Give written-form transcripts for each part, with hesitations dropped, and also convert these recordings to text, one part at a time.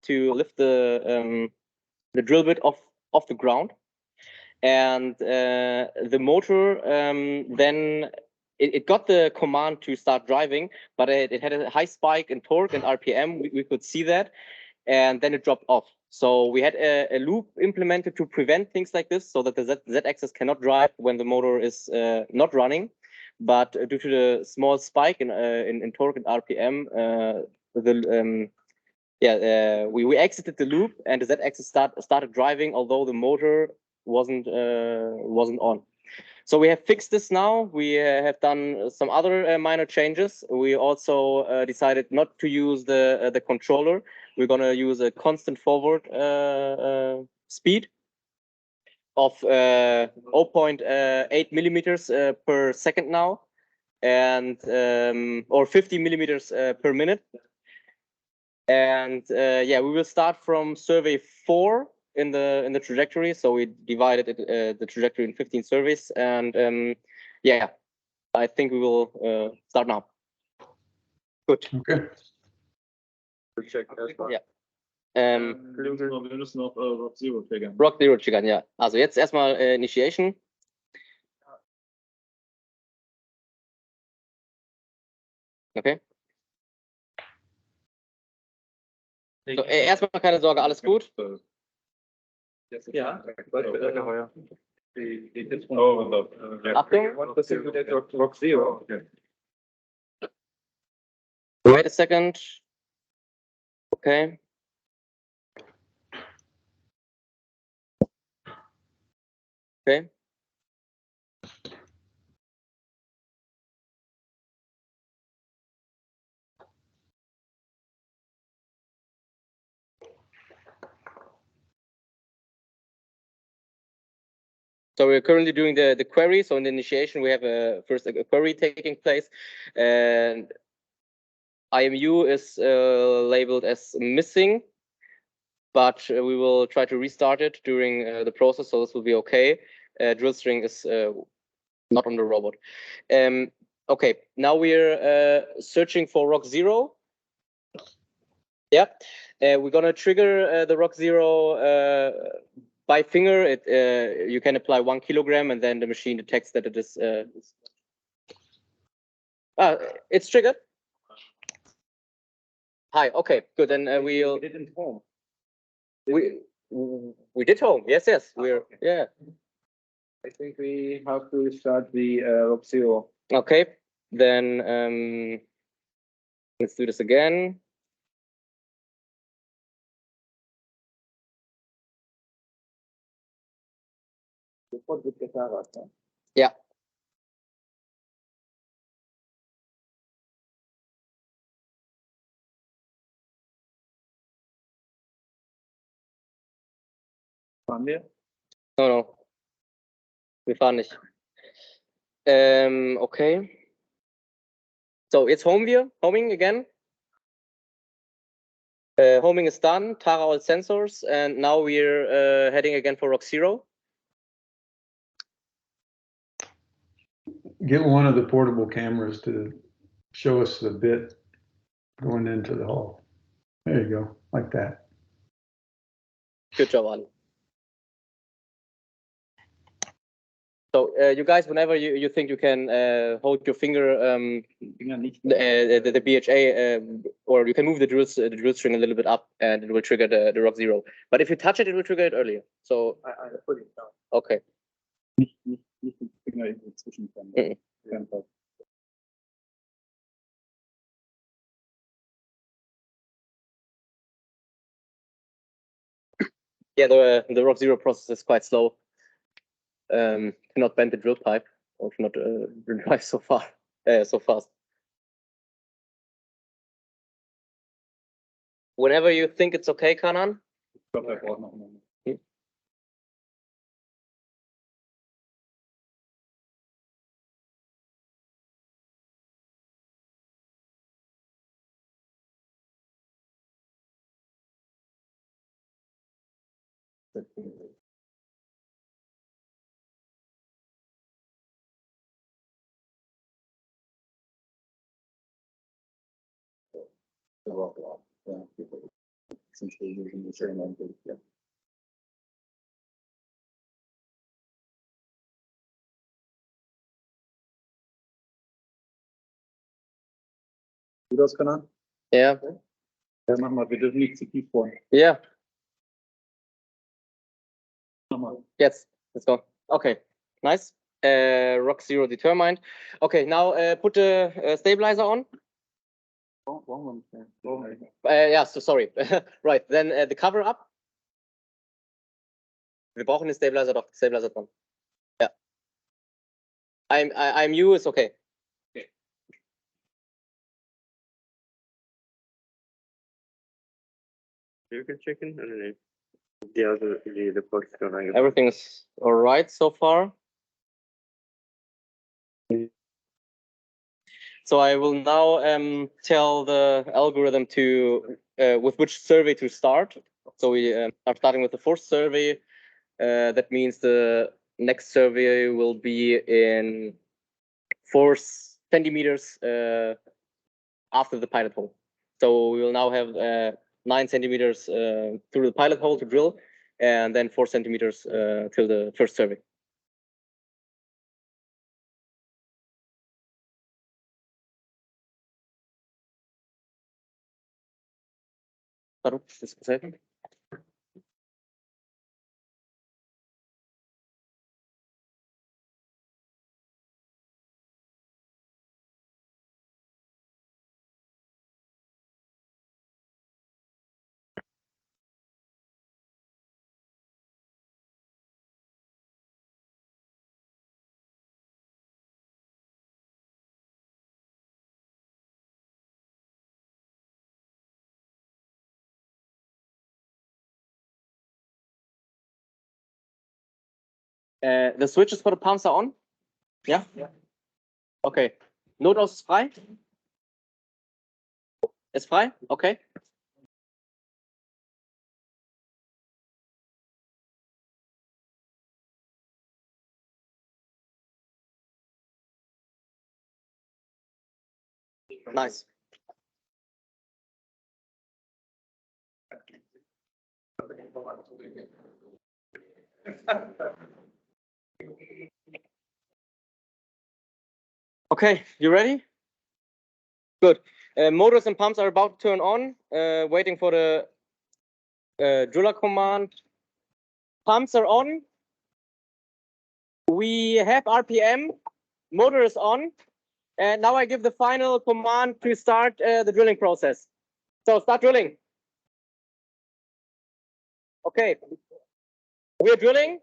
to lift the drill bit off the ground, and the motor then it got the command to start driving, but it had a high spike in torque and RPM. We could see that, and then it dropped off. So we had a loop implemented to prevent things like this, so that the Z-axis cannot drive when the motor is not running. But due to the small spike in torque and RPM, we exited the loop, and the Z-axis started driving, although the motor wasn't on. So we have fixed this now. We have done some other minor changes. We also decided not to use the controller. We're going to use a constant forward speed of 0.8 millimeters per second now, and or 50 millimeters per minute. And we will start from survey 4 in the trajectory. So we divided the trajectory in 15 surveys, and I think we will start now. Good. Okay. Ja. Wir müssen noch Rock Zero triggern. Rock Zero triggern, ja. Also jetzt erstmal Initiation. Okay. So, erstmal keine Sorge, alles gut. Ja. Achtung. Rock Zero. Wait a second. Okay. Okay. So we're currently doing the query. So in the initiation, we have first a query taking place, and IMU is labeled as missing, but we will try to restart it during the process, so this will be okay. Drill string is not on the robot. Okay, now we're searching for Rock Zero. Yeah, we're gonna trigger the Rock Zero by finger. You can apply 1 kilogram, and then the machine detects that it is. It's triggered. Hi. Okay. Good. Then we'll. We didn't home. We did home. Yes. We're yeah. I think we have to start the Rock Zero. Okay. Then let's do this again. Yeah. Fahren wir? No. Wir fahren nicht. Okay. So it's homing again. Homing is done. Tara all sensors, and now we're heading again for Rock Zero. Get one of the portable cameras to show us the bit going into the hole. There you go, like that. Good job, Ali. So you guys, whenever you think you can hold your finger, the BHA, or you can move the drill string a little bit up, and it will trigger the Rock Zero. But if you touch it, it will trigger it earlier. So I put it down. Okay. Nicht den Finger irgendwo zwischenklemmen. Yeah, the Rock Zero process is quite slow. Cannot bend the drill pipe, or cannot drive so fast. Whenever you think it's okay, Kanan. Ich glaube, braucht noch einen Moment. some stages in the ceremony. Yeah. Du das, Kanan? Yeah. Ja, mach mal, wir dürfen nicht zu tief bohren. Yeah. Mach mal. Yes. Let's go. Okay. Nice. Rock zero determined. Okay. Now put the stabilizer on. Brauchen wir nicht mehr. Brauchen wir nicht mehr. Yeah. So sorry. Right. Then the cover up. Wir brauchen den Stabilizer doch. Stabilizer dran. Ja. I'm you is okay. You can check in. I don't know. The box going. Everything is all right so far. So I will now tell the algorithm to with which survey to start. So we are starting with the fourth survey. That means the next survey will be in 4 centimeters after the pilot hole. So we will now have 9 centimeters through the pilot hole to drill, and then 4 centimeters till the first survey. Warum? Das gefällt mir. The switches for the pumps are on? Yeah? Yeah. Okay. Notaus ist frei? Ist frei? Okay. Nice. Okay, you ready? Good. Motors and pumps are about to turn on. Waiting for the driller command. Pumps are on. We have RPM. Motor is on. And now I give the final command to start the drilling process. So start drilling. Okay. We're drilling.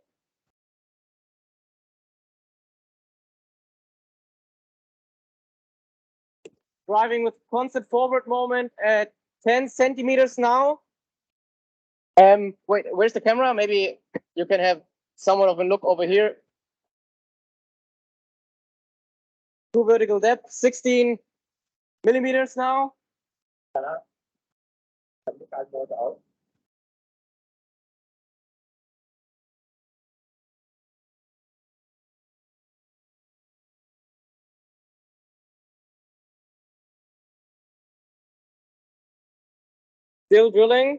Driving with constant forward moment at 10 centimeters now. Wait, where's the camera? Maybe you can have somewhat of a look over here. True vertical depth, 16 millimeters now. Still drilling.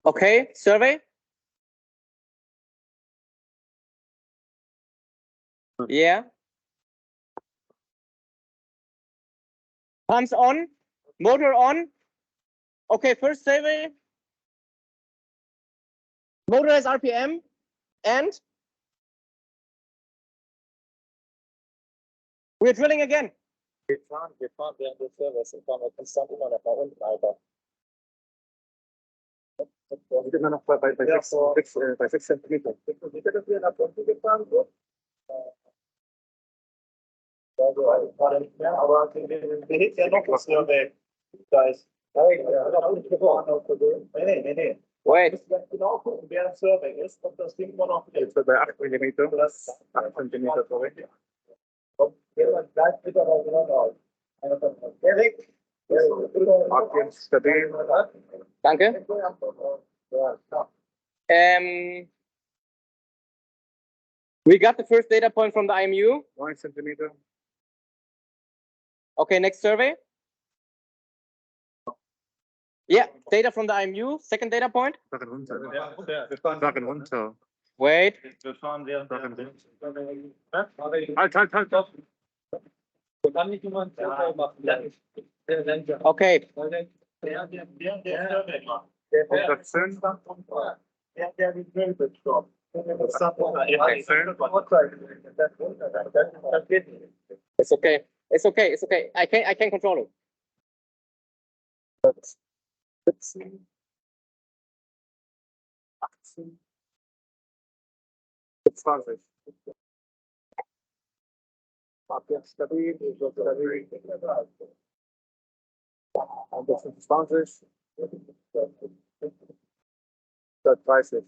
Okay, survey. Yeah. Pumps on, motor on. Okay, first survey. Motor has RPM and we're drilling again. Wir fahren während des Servers und fahren konstant immer noch nach unten, Alter. Wir sind immer noch bei 6 Zentimeter. 6 Zentimeter, dass wir nach unten gefahren sind. Also gerade nicht mehr, aber wir heben ja noch das Survey. Da ist. Nee. Wait. Das ist genau gucken, wer ein Survey ist, ob das Ding immer noch jetzt bei 8 mm. Das 8 cm sorry. Kommt jemand gleich bitte aber genau raus. Erik, jetzt stabil. Danke. We got the first data point from the IMU. 9 cm. Okay, next survey. Yeah, data from the IMU. Second data point. Sachen runter. Wait. Wir fahren während der Halt. Kann nicht jemand Survey machen? Okay. Der Survey macht. Der die Drill stoppt. It's okay. It's okay. It's okay. I can control it. Ab jetzt stabil, so stabil. 125. 30.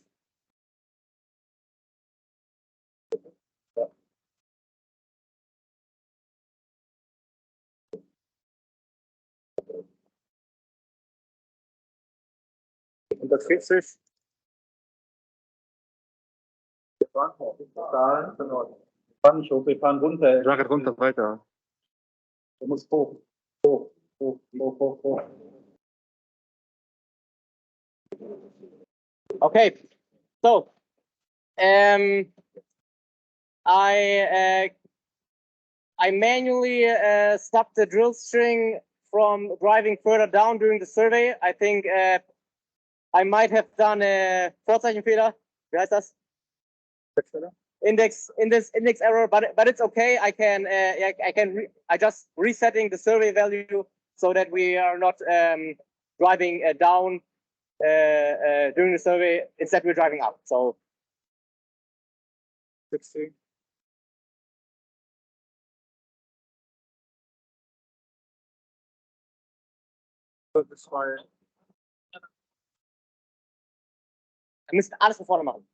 Und das 40. Wir fahren hoch. Da, genau. Wir fahren nicht hoch, wir fahren runter. Sachen runter, weiter. Du musst hoch. Hoch. Okay. So, I manually stopped the drill string from driving further down during the survey. I think I might have done a Vorzeichenfehler. Wie heißt das? Index error, but it's okay. I just resetting the survey value so that we are not driving down during the survey. Instead, we're driving up. So 60. Das war wir müssen alles von vorne machen.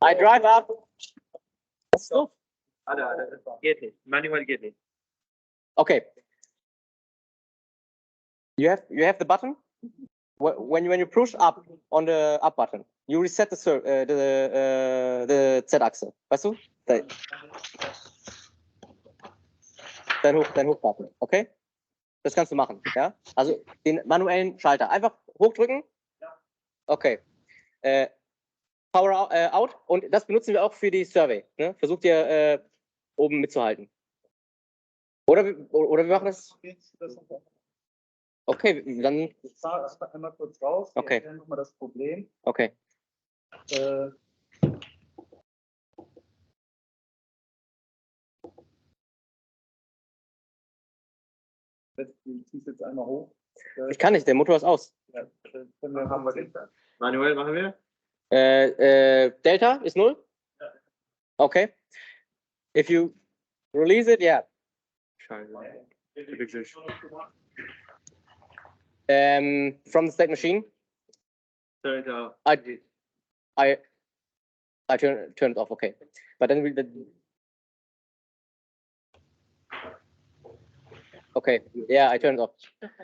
I drive up. So. Geht nicht. Manuell geht nicht. Okay. You have the button. When you push up on the up button, you reset the Z-Achse. Weißt du? Dein Hoch-Button. Okay? Das kannst du machen. Ja? Also den manuellen Schalter. Einfach hochdrücken. Okay. Power out. Und das benutzen wir auch für die Survey. Ne? Versucht ihr oben mitzuhalten. Oder wir machen das. Okay, dann. Ich fahre das einmal kurz raus. Okay. Ich nochmal das Problem. Okay. Ich ziehe es jetzt einmal hoch. Ich kann nicht, der Motor ist aus. Ja, haben wir den. Manuell machen wir? Delta ist 0? Ja. Okay. If you release it, yeah. Scheiße. From the state machine, Delta. I turn it off, okay. But then okay, yeah, I turn it off.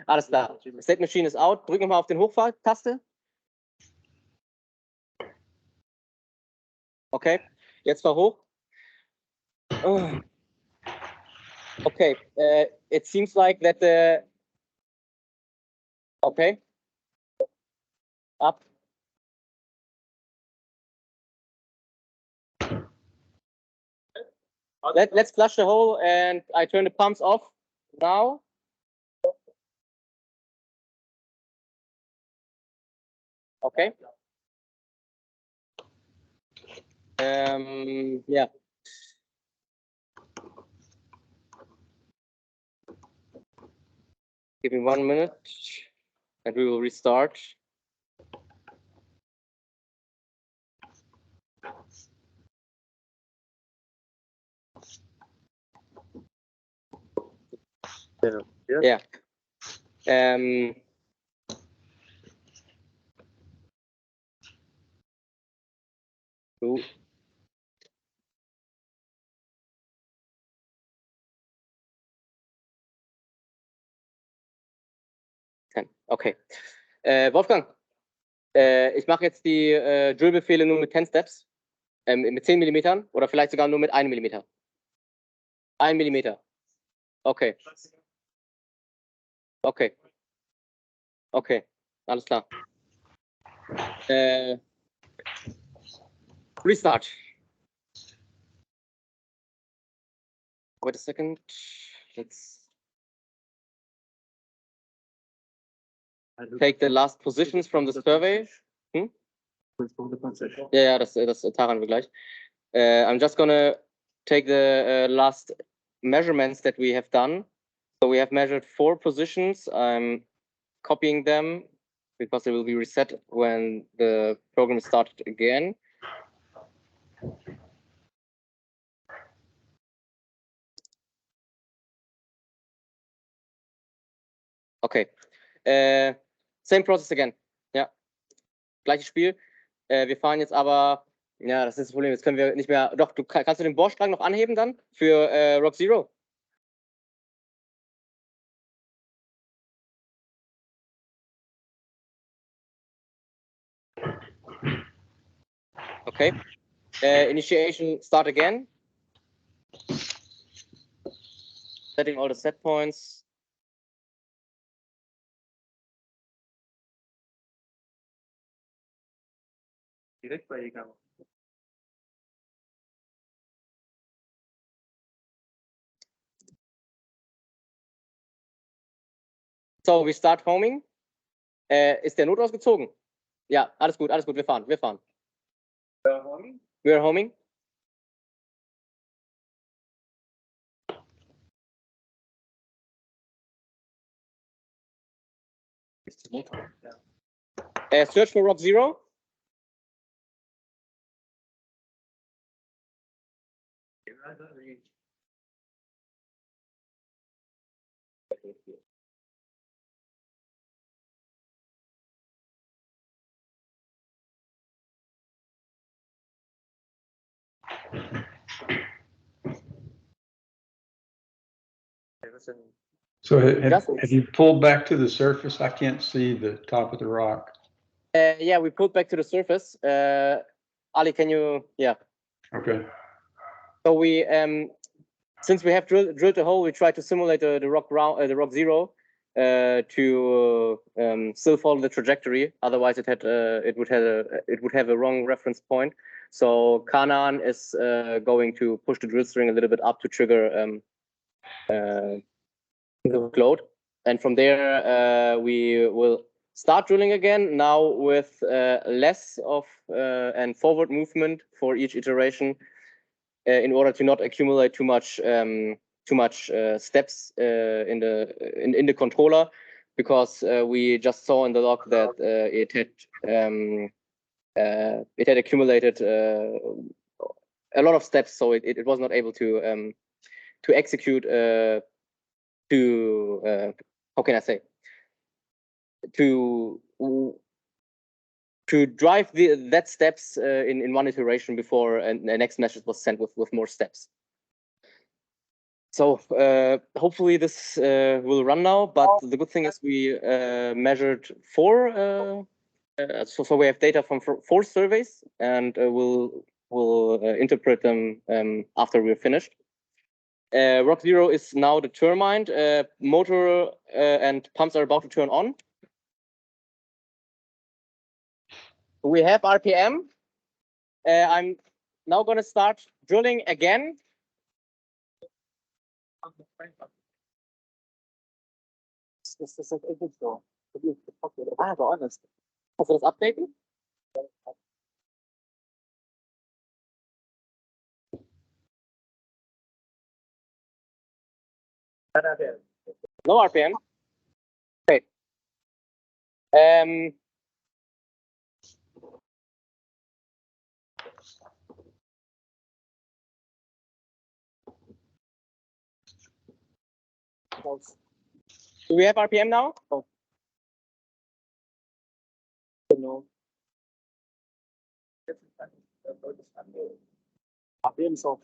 Alles klar. State machine is out. Drück nochmal auf den Hochfahrtaste. Okay, jetzt fahr hoch. Oh. Okay, it seems like that the. Okay. Up. Let's flush the hole, and I turn the pumps off now. Okay. Yeah. Give me 1 minute, and we will restart. Yeah. Two. Okay. Wolfgang, ich mache jetzt die Drill-Befehle nur mit 10 Steps, mit 10 Millimetern oder vielleicht sogar nur mit 1 Millimeter. 1 Millimeter. Okay. Okay. Okay. Alles klar. Restart. Wait a second. Let's take the last positions from the survey. Ja, das Taran wir gleich. I'm just gonna take the last measurements that we have done. So we have measured 4 positions. I'm copying them because they will be reset when the program started again. Okay. Same process again. Ja. Gleiches Spiel. Wir fahren jetzt aber, ja, das ist das Problem, jetzt können wir nicht mehr, doch, kannst du den Bohrstrang noch anheben dann für Rock Zero? Okay. Initiation, start again. Setting all the set points. Direkt bei die Kamera. So, we start homing. Ist der Not ausgezogen? Ja, alles gut, wir fahren. We are homing. Search for Rock Zero. So have you pulled back to the surface? I can't see the top of the rock. Yeah, we pulled back to the surface. Ali, can you? Yeah. Okay. So we, since we have drilled a hole, we try to simulate the rock zero to still follow the trajectory. Otherwise, it would have a wrong reference point. So Kanan is going to push the drill string a little bit up to trigger the load, and from there we will start drilling again, now with less of and forward movement for each iteration, in order to not accumulate too much steps in the controller, because we just saw in the log that it had accumulated a lot of steps, so it was not able to execute how can I say, to drive that steps in one iteration before the next message was sent with more steps. So hopefully this will run now, but the good thing is we measured 4, so we have data from 4 surveys, and we'll interpret them after we're finished. Rock Zero is now determined. Motor and pumps are about to turn on. We have RPM. I'm now going to start drilling again. Kannst du das updaten? No RPM. Okay. Do we have RPM now? Oh. No. RPM is off.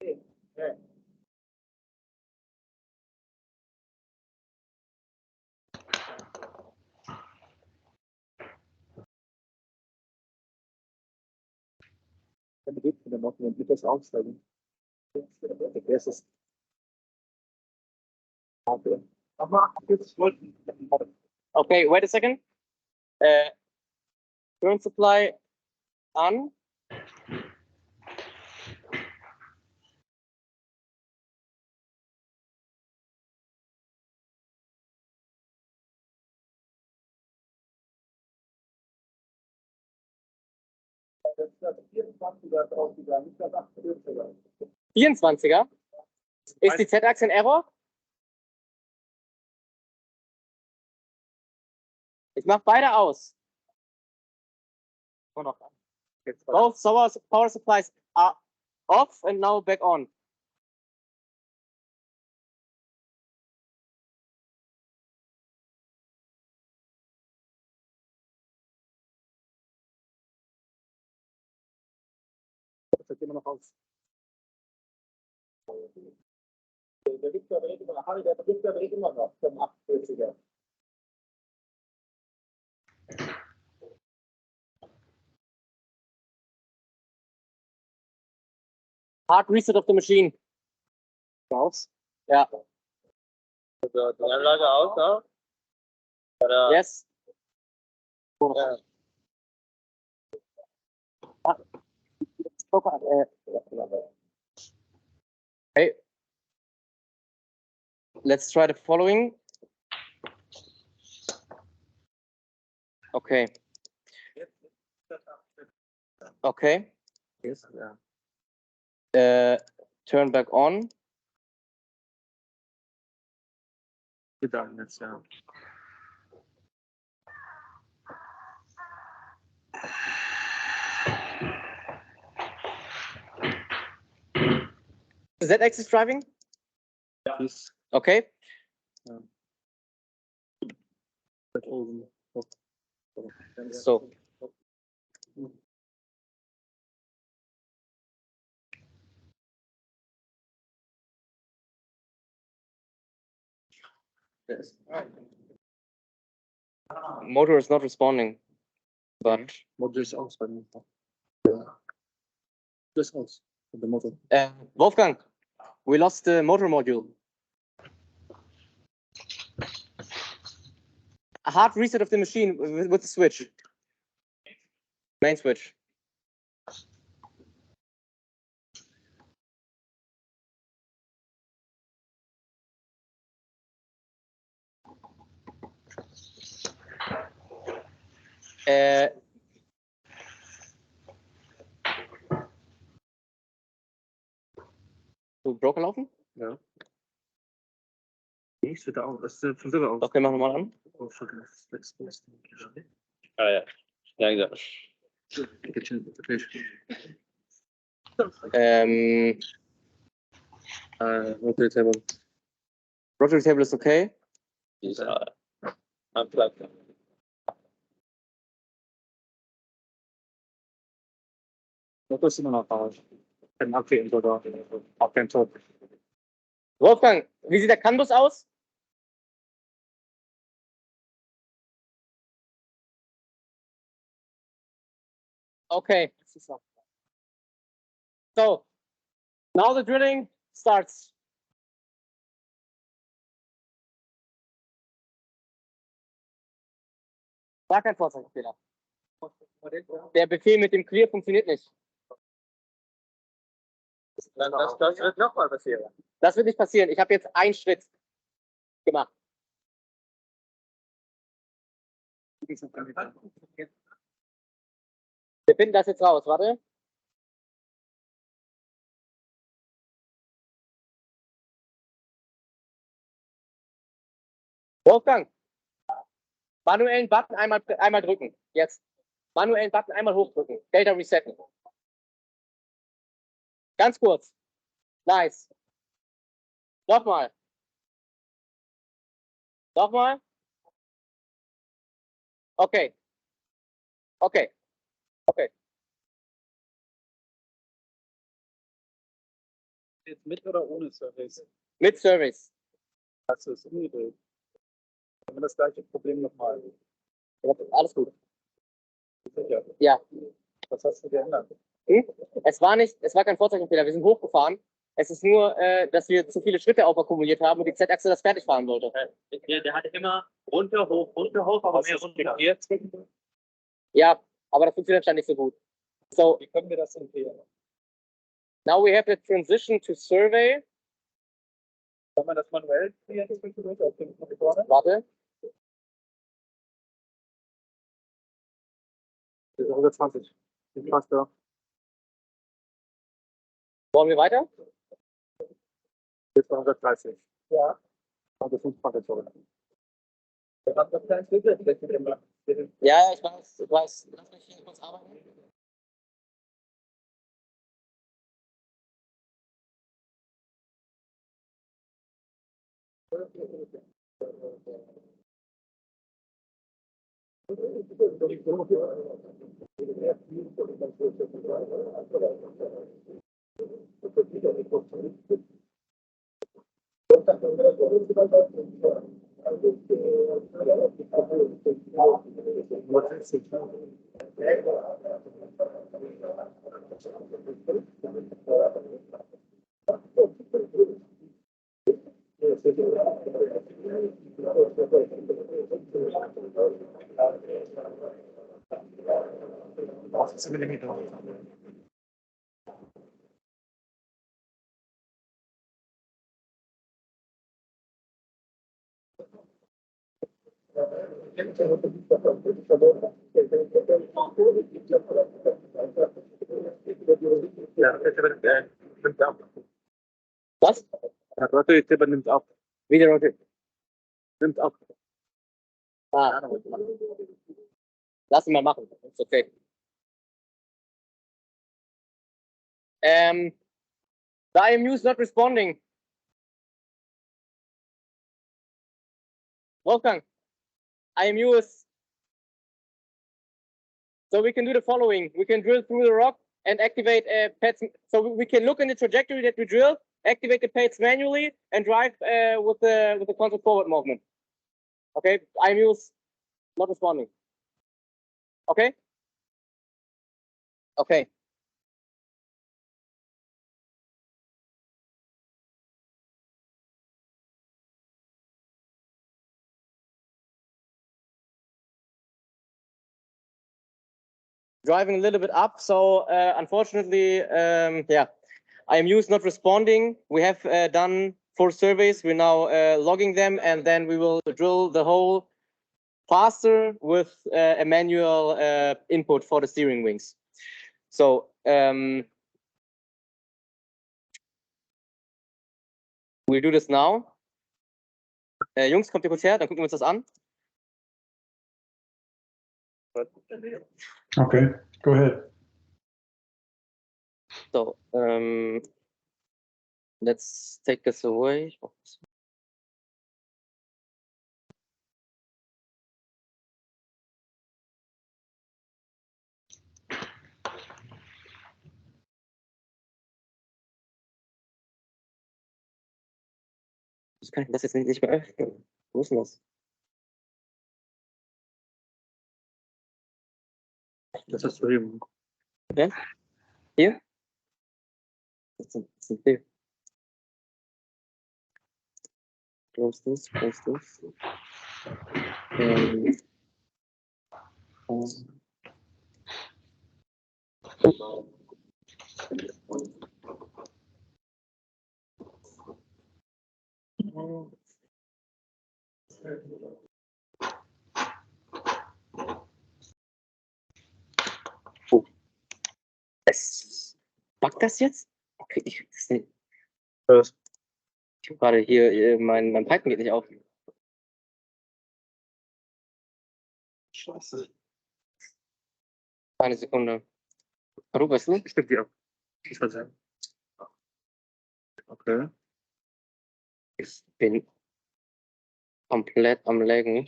Yeah. Dann geht wieder noch, dann wird das aufsteigen. Das ist. Aber jetzt wollten. Okay, wait a second. Current supply on. Das ist das 24er draufgegangen, nicht das 48er. 24er. Ist die Z-Achse in Error? Ich mache beide aus. Oh, noch. Both power supplies are off and now back on. Das gehen wir noch aus. Der Victor dreht immer noch. Der Victor dreht immer noch vom 48er. Hard reset of the machine. Raus. Ja. Also die Anlage aus, ne? Oder? Yes. Ja. Okay. Let's try the following. Okay. Okay. Yes, ja. Turn back on. Gedanken jetzt, ja. The Z-axis driving? Yes. Okay. Oben. So. Yes. Motor is not responding, but Motor ist aus bei mir. Das ist aus. Der Motor. Wolfgang, we lost the motor module. A hard reset of the machine with the switch. Main switch. Du Broker laufen? Ja. Nee, es wird auch. Es ist von selber aus. Okay, machen wir mal an. Oh, fuck, das ist Ah ja. Ja, gesagt. Rotary table. Rotary table is okay. Ist unplugged. Motor ist immer noch aus. Ein Abwählen sogar. Auf dem Tod. Wolfgang, wie sieht der CAN-Bus aus? Okay. So, now the drilling starts. War kein Vorzeigefehler. Der Befehl mit dem Clear funktioniert nicht. Das wird nochmal passieren. Das wird nicht passieren. Ich habe jetzt einen Schritt gemacht. Wir finden das jetzt raus. Warte. Wolfgang, manuellen Button einmal drücken. Jetzt. Manuellen Button einmal hochdrücken. Delta resetten. Ganz kurz. Nice. Nochmal. Nochmal. Okay. Okay. Okay. Jetzt mit oder ohne Service? Mit Service. Das ist übel. Haben wir das gleiche Problem nochmal? Alles gut. Sicher. Ja. Was hast du geändert? Es war kein Vorzeichenfehler. Wir sind hochgefahren. Es ist nur, dass wir zu viele Schritte aufakkumuliert haben und die Z-Achse das fertig fahren wollte. Der hatte immer runter, hoch, aber mehr runter. Jetzt, Ja, aber das funktioniert dann nicht so gut. So, wie können wir das empfehlen? now we have the transition to survey. Kann man das manuell kreieren zwischendurch auf dem Monitor? Warte. Das ist 120. Wie passt da? Wollen wir weiter? Jetzt 130. Ja. Also 25 zurück. Wir haben das kleine Filterfläche gemacht. Ja, ich weiß. Lass mich hier kurz arbeiten. Ja, der nimmt ab. Was? Der Rotary-Tipper nimmt ab. Wie der Rotary. Nimmt ab. Ah. Lass ihn mal machen. Ist okay. The IMU is not responding. Wolfgang, IMU is. So we can do the following. We can drill through the rock and activate pads. So we can look in the trajectory that we drilled, activate the pads manually, and drive with the constant forward movement. Okay, IMU is not responding. Okay. Okay. Driving a little bit up. So unfortunately, yeah, IMU is not responding. We have done 4 surveys. We're now logging them, and then we will drill the hole faster with a manual input for the steering wings. So we'll do this now. Jungs, kommt ihr kurz her, dann gucken wir uns das an. Okay, go ahead. So let's take this away. Ich kann das jetzt nicht mehr öffnen. Wo ist denn das? Das ist drüben. Okay. Hier? Das sind hier. Close this, close this. Oh. Backt das jetzt? Okay, ich krieg das nicht. Was? Ich habe gerade hier, mein Python geht nicht auf. Scheiße. Eine Sekunde. Hallo, weißt du? Ich stimme die ab. Ich weiß ja. Okay. Ich bin komplett am Laggen.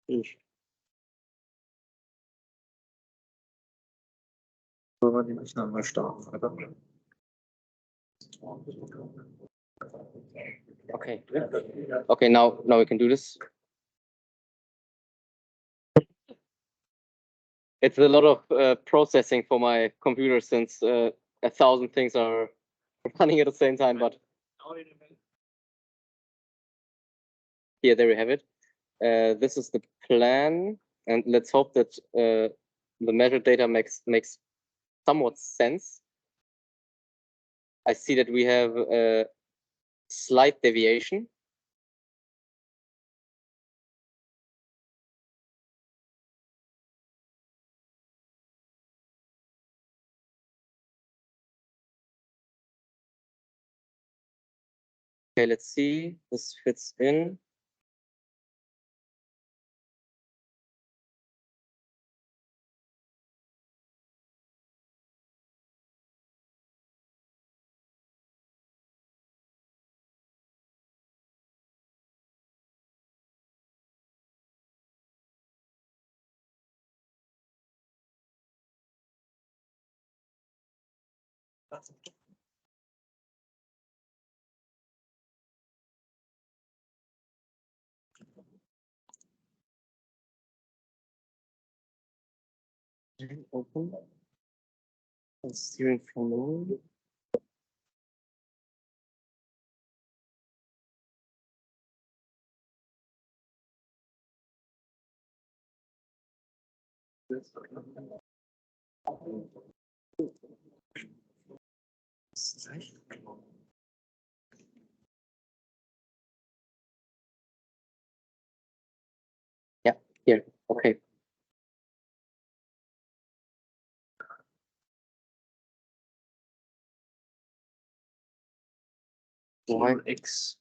Ich. Wollen wir den Rechner mal starten, oder? Okay. Okay, now we can do this. It's a lot of processing for my computer since 1,000 things are running at the same time, but here, there we have it. This is the plan, and let's hope that the measured data makes somewhat sense. I see that we have a slight deviation. Okay, let's see. This fits in. Open. Steering flow. Yeah, here. Okay. Why? X.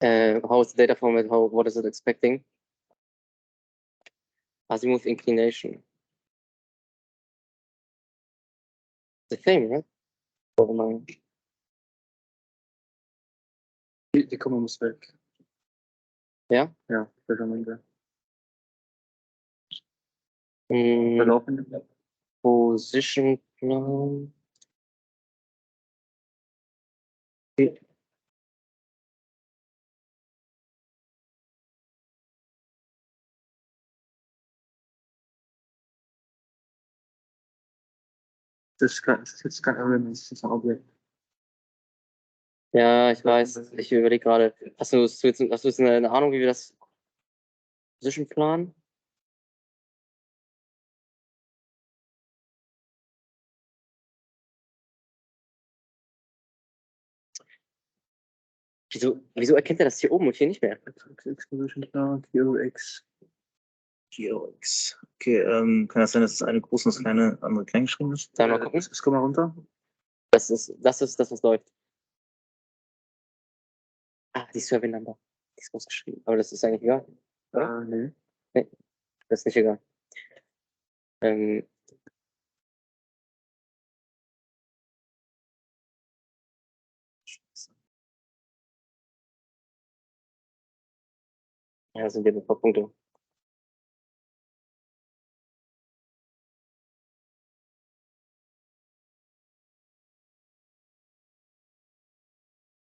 How is the data format? What is it expecting? Azimuth inclination. The same, right? Oh my. Die Komma muss weg. Ja? Ja, Measurement. Verlaufen. Position plan. Das ist jetzt kein Element, das ist ein Objekt. Ja, ich weiß. Ich überlege gerade. Hast du jetzt eine Ahnung, wie wir das Position planen? Wieso erkennt er das hier oben und hier nicht mehr? Exposition klar, GeoX. GeoX. Okay, kann das sein, dass das eine groß und das kleine andere klein geschrieben ist? Dann mal gucken. Komm mal runter. Das ist das, was läuft. Ah, die Survey Number. Die ist groß geschrieben. Aber das ist eigentlich egal. Nee. Das ist nicht egal. Ja, das sind ja ein paar Punkte.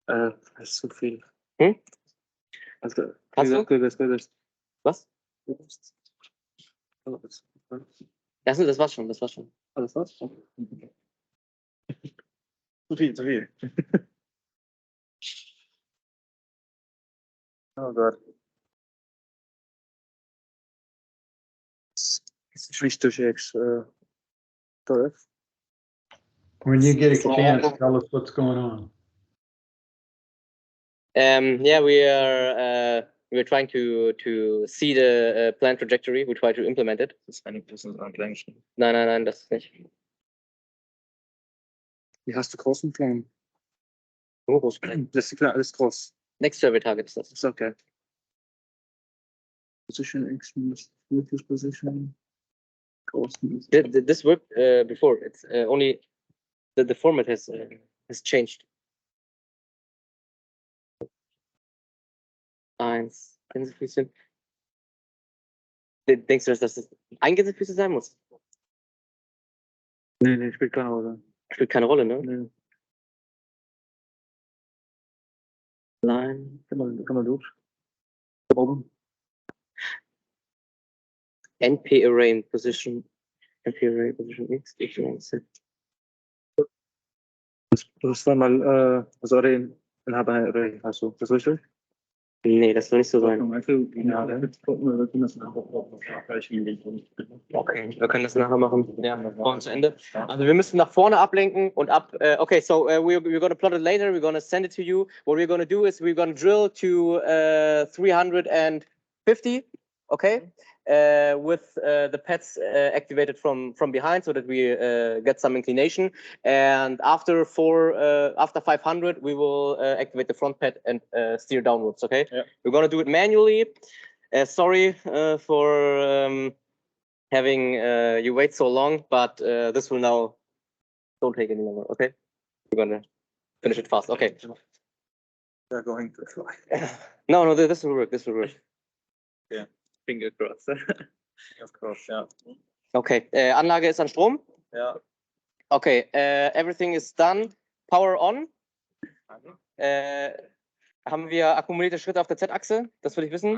Das ist zu viel. Hm? Also, Kannst du? das. Was? Das war's schon, das war's schon. Alles was? Zu viel. Oh Gott. It's switch to X. When you get a chance, tell us what's going on. Yeah, we're trying to see the plan trajectory. We try to implement it. Das ist eine Person klein geschrieben. Nein, das ist nicht. Wie hast du großen Plan? Nur groß. Das ist klar, alles groß. Next Survey Target ist das. Ist okay. Position X minus previous position. This worked before. It's only the format has changed. 1, Gänsefüßchen. Denkst du, dass das ein Gänsefüßchen sein muss? Nee, spielt keine Rolle. Spielt keine Rolle, ne? Nee. Line. Kann man durch. Warum? NP array position. NP array position X. Y, Z. Das war mal, also den Array, hast du das richtig? Nee, das soll nicht so sein. Ja, dann gucken wir das nachher. Okay, wir können das nachher machen. Ja, brauchen zu Ende. Also wir müssen nach vorne ablenken und ab. Okay, so we're gonna plot it later. We're gonna send it to you. What we're gonna do is we're gonna drill to 350. Okay, with the pads activated from behind, so that we get some inclination. And after 500, we will activate the front pad and steer downwards. Okay, Yeah. We're gonna do it manually. Sorry for having you wait so long, but this will now don't take any longer. Okay, we're gonna finish it fast. Okay. They're going to fly. No, this will work. This will work. Finger crossed. Of course, ja. Okay, Anlage ist an Strom. Ja. Okay, everything is done. Power on. Haben wir akkumulierte Schritte auf der Z-Achse? Das will ich wissen.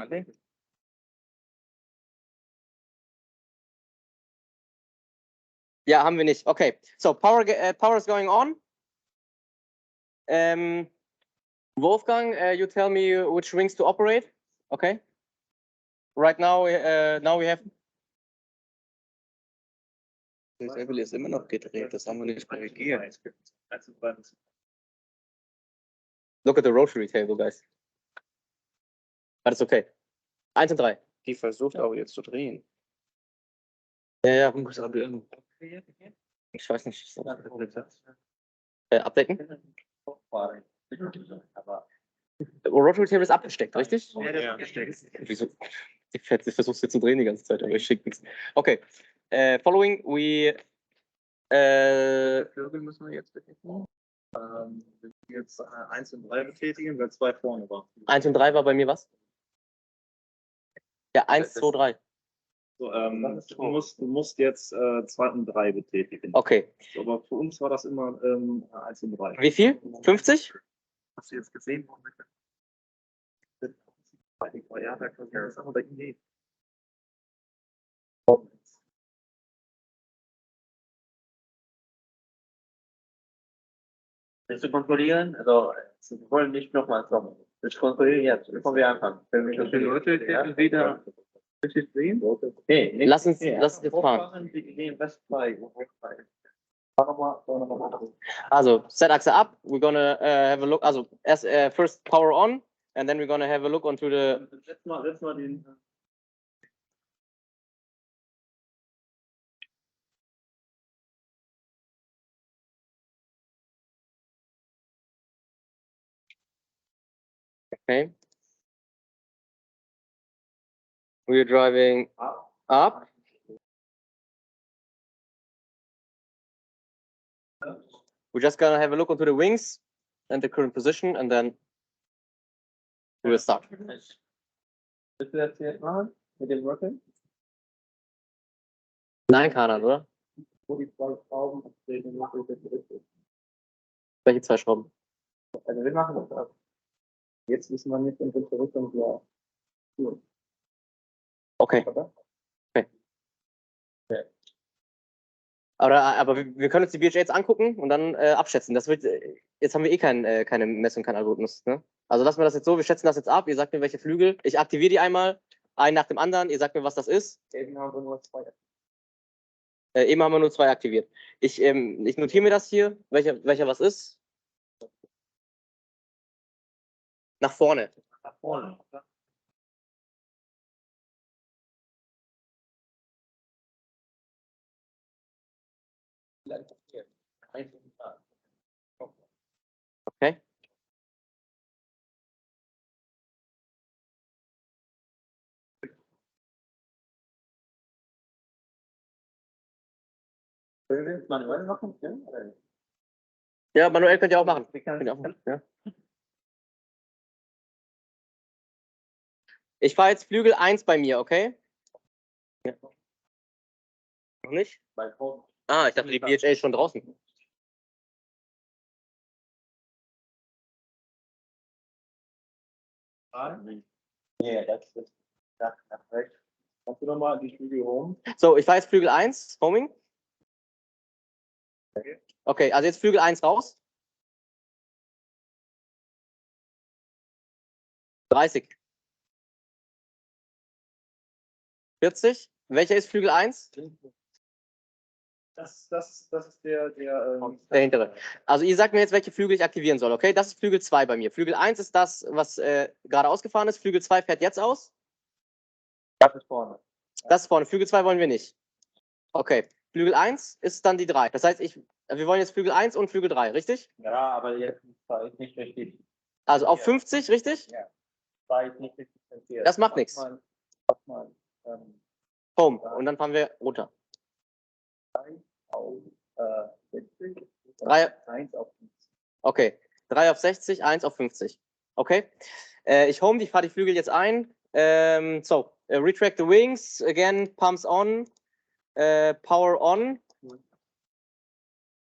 Ja, haben wir nicht. Okay, so power is going on. Wolfgang, you tell me which wings to operate. Okay. Right now, now we have. Das Level ist immer noch gedreht, das haben wir nicht korrigiert. Look at the rotary table, guys. But it's okay. 1 und 3. Die versucht auch jetzt zu drehen. Ja. Abdecken. Ich weiß nicht. Abdecken? Rotary Table ist abgesteckt, richtig? Ja. Wieso? Ich versuche es jetzt zu drehen die ganze Zeit, aber ich schicke nichts. Okay. Following, we. Vögel müssen wir jetzt bedecken. Wenn wir jetzt 1 und 3 betätigen, weil 2 vorne war. 1 und 3 war bei mir was? Ja, 1, 2, 3. So, du musst jetzt 2 und 3 betätigen. Okay. Aber für uns war das immer 1 und 3. Wie viel? 50? Hast du jetzt gesehen? Ja, da kann das aber bei Ihnen. Willst du kontrollieren? Also, wir wollen nicht nochmal kommen. Ich kontrolliere jetzt, bevor wir anfangen. Wenn wir das Leute wieder richtig sehen? Okay, Lass uns jetzt fahren. Die gehen West bei. Also, Z-Achse up. We're gonna have a look. Also, first power on, and then we're gonna have a look onto the. Setz mal den. Okay. We're driving up. We're just gonna have a look onto the wings and the current position, and then we'll start. Willst du das jetzt machen? Mit dem Rotary? Nein, Kanan, oder? Wo die 2 Schrauben abdrehen, Welche 2 Schrauben? also wir machen das ab. Jetzt wissen wir nicht, in welche Richtung wir tun. Okay. Oder? Aber wir können uns die BHA jetzt angucken und dann abschätzen. Das wird, jetzt haben wir keine Messung, keinen Algorithmus. Ne? Also lassen wir das jetzt so, wir schätzen das jetzt ab. Ihr sagt mir, welche Flügel. Ich aktiviere die einmal, einen nach dem anderen. Ihr sagt mir, was das ist. Eben haben wir nur 2. Eben haben wir nur 2 aktiviert. Ich notiere mir das hier, welcher was ist. Nach vorne. Nach vorne. Okay. Können wir das manuell machen? Ja, Ja, manuell könnt ihr auch machen. wir können- Könnt ihr auch machen. Ja. Ich fahre jetzt Flügel 1 bei mir, okay? Ja. Noch nicht? bei Frau- Ah, ich dachte, die BHA ist schon draußen. Nee, das ist nach rechts. Kannst du nochmal die Flügel rum? So, ich fahre jetzt Flügel 1, Homing. Okay, also jetzt Flügel 1 raus. 30. 40. Welcher ist Flügel 1? Das ist der Der hintere. Also ihr sagt mir jetzt, welche Flügel ich aktivieren soll, okay? Das ist Flügel 2 bei mir. Flügel 1 ist das, was gerade ausgefahren ist. Flügel 2 fährt jetzt aus. Das ist vorne. Das ist vorne. Flügel 2 wollen wir nicht. Okay. Flügel 1 ist dann die 3. Das heißt, wir wollen jetzt Flügel 1 und Flügel 3, richtig? Ja, aber jetzt war ich nicht richtig. Also auf 50, richtig? War ich nicht richtig zentriert. Das macht nichts. Mach mal, Home. Und dann fahren wir runter. auf 60. 3, 1 auf 50. okay. 3 auf 60, 1 auf 50. Okay. Ich home, ich fahre die Flügel jetzt ein. So, retract the wings. Again, pumps on. Power on.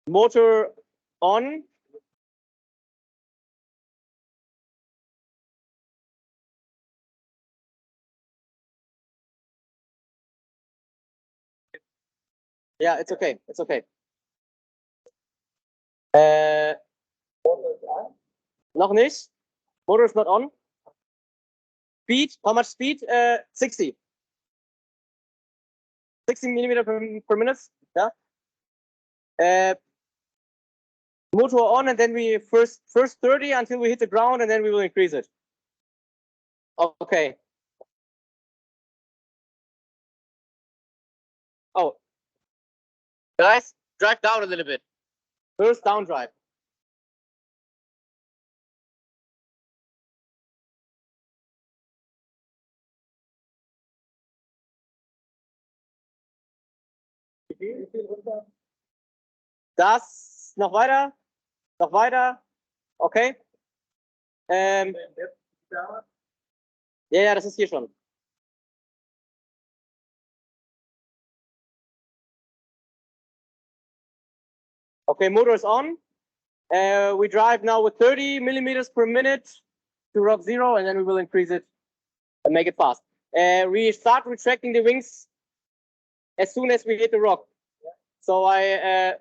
Motor on. Yeah, it's okay. It's okay. Noch nicht. Motor is not on. Speed, how much speed? 60. 60 millimeter per minute. Yeah. Motor on, and then we first 30 until we hit the ground, and then we will increase it. Okay. Oh, guys, drive down a little bit. First down drive. Das noch weiter, noch weiter. Okay. Ja, das ist hier schon. Okay, motor is on. We drive now with 30 millimeters per minute to rock 0, and then we will increase it and make it fast. We start retracting the wings as soon as we hit the rock. So I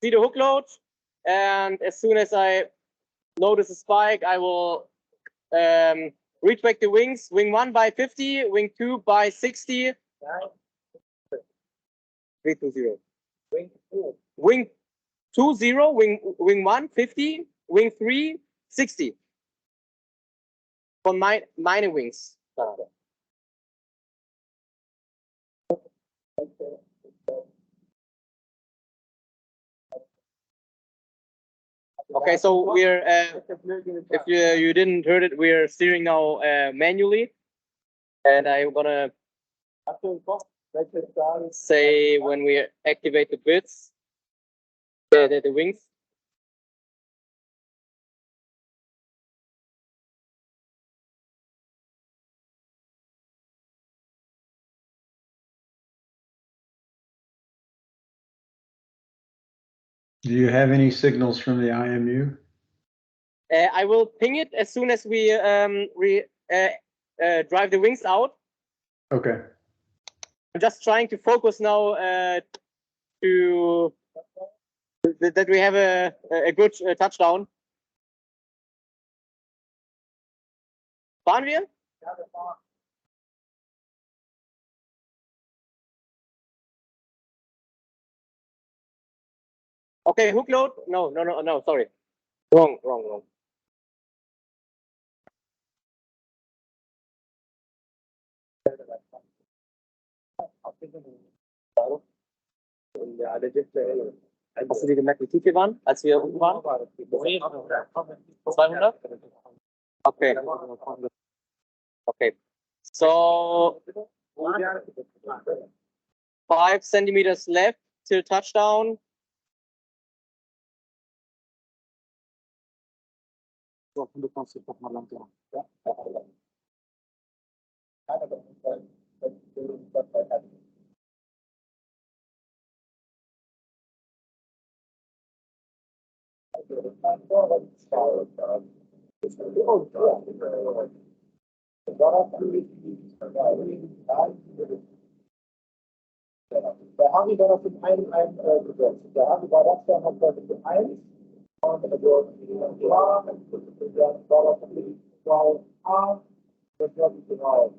see the hook load, and as soon as I notice a spike, I will retract the wings. Wing 1 by 50, wing 2 by 60. 320. Wing 20, wing 1 50, wing 3 60. Von meine Wings. Okay, so we're if you didn't heard it, we're steering now manually, and I'm gonna say when we activate the bits, the wings. Do you have any signals from the IMU? I will ping it as soon as we drive the wings out. Okay. I'm just trying to focus now to that we have a good touchdown. Fahren wir? Okay, hook load? No, sorry. Wrong. Hast du dir gemerkt, wie tief wir waren, als wir unten waren? 200? Okay. Okay. So 5 centimeters left till touchdown. So, du kannst dich doch mal langsam. Ja. Der Harry war das in einem gesetzt. Der Harry war das dann noch das in 1. Und war das in 2a. Das war die 3a.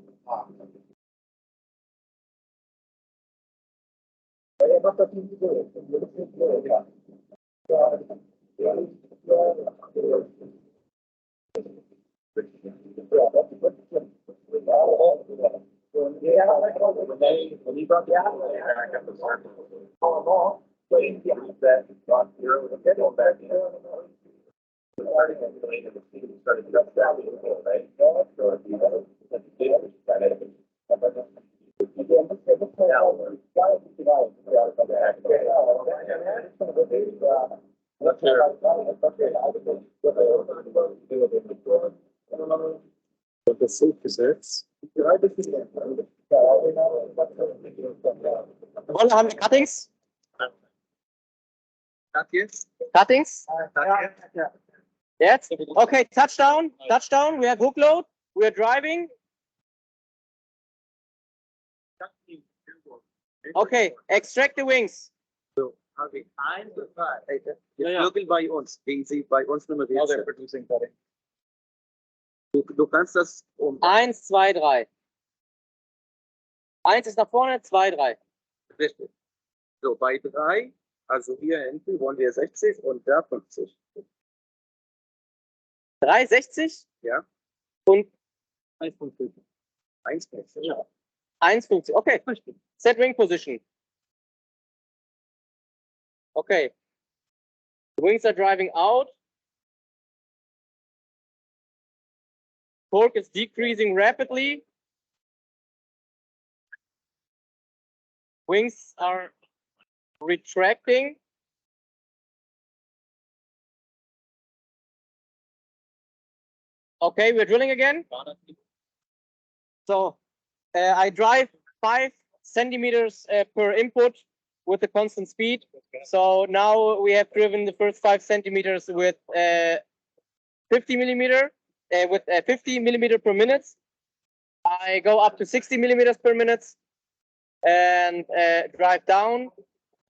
Er macht das nicht so. Das ist nicht so, ja. Das Gesetz. Rolle haben wir Cuttings? Cuttings? Yes. Okay, touchdown. Touchdown. We have hook load. We are driving. Okay, extract the wings. Wirklich bei uns, wegen sie bei uns nummeriert sind. Du kannst das 1, 2, 3. 1 ist nach vorne, 2, 3. Richtig. So, bei 3, also hier hinten wollen wir 60 und da 50. 3, 60? Ja. Und 1,50. 1,50. Ja. 1,50. Okay. Set wing position. Okay. The wings are driving out. Torque is decreasing rapidly. Wings are retracting. Okay, we're drilling again. So I drive 5 centimeters per input with a constant speed. So now we have driven the first 5 centimeters with 50 millimeter per minute. I go up to 60 millimeters per minute and drive down.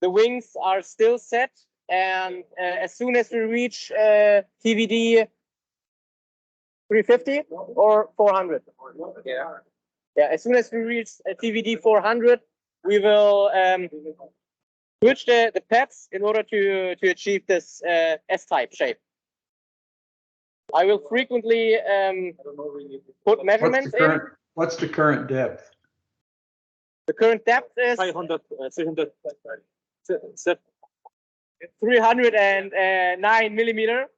The wings are still set, and as soon as we reach TVD 350 or 400. Yeah. As soon as we reach TVD 400, we will switch the pads in order to achieve this S-type shape. I will frequently put measurements in. What's the current depth? The current depth is 309 millimeter.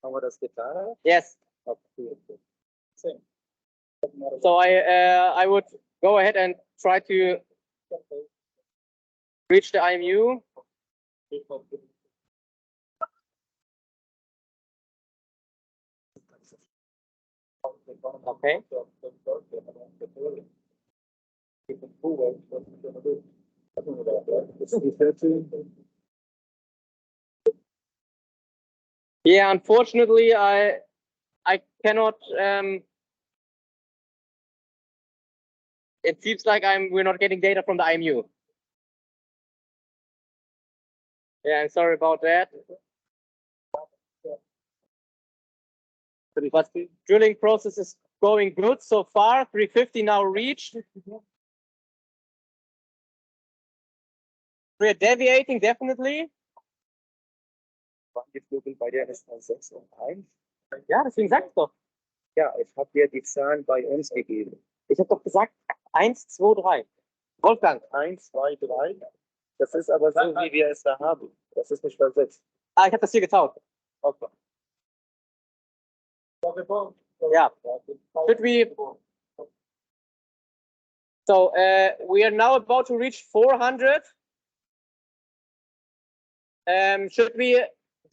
Haben wir das getan? Yes. So I would go ahead and try to reach the IMU. Okay. Yeah, unfortunately, I cannot. It seems like we're not getting data from the IMU. Yeah, I'm sorry about that. But the drilling process is going good so far. 350 now reached. We're deviating definitely. Bei der ist 6 und 1. Ja, deswegen sag ich doch. Ja, ich habe dir die Zahlen bei uns gegeben. Ich habe doch gesagt 1, 2, 3. Wolfgang. 1, 2, 3. Das ist aber so, wie wir es da haben. Das ist nicht versetzt. Ah, ich habe das hier getaucht. Okay. Ja. Should we So we are now about to reach 400. Should we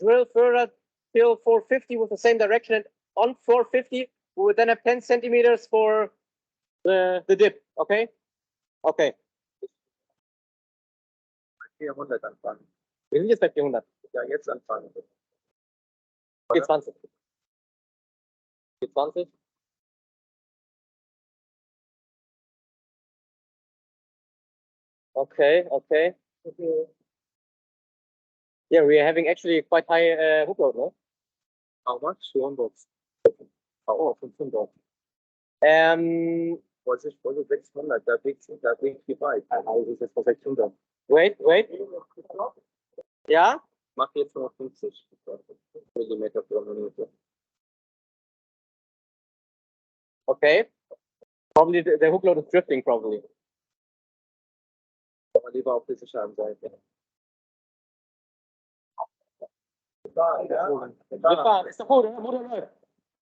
drill further till 450 with the same direction? And on 450, we would then have 10 centimeters for the dip. Okay. Okay. 400 anfangen. Wir sind jetzt bei 400. Ja, jetzt anfangen. 420. 420. Okay, okay. Yeah, we are having actually quite high hook load, no? How much? 200. Oh, 500. Was ich wollte 600, da liegt die weit. Also ist jetzt bei 600. Wait. Ja? Mach jetzt nur 50 Millimeter pro Minute. Okay. Probably the hook load is drifting, probably. Aber lieber auf die sichere Seite. Ist doch gut, oder? Motor läuft.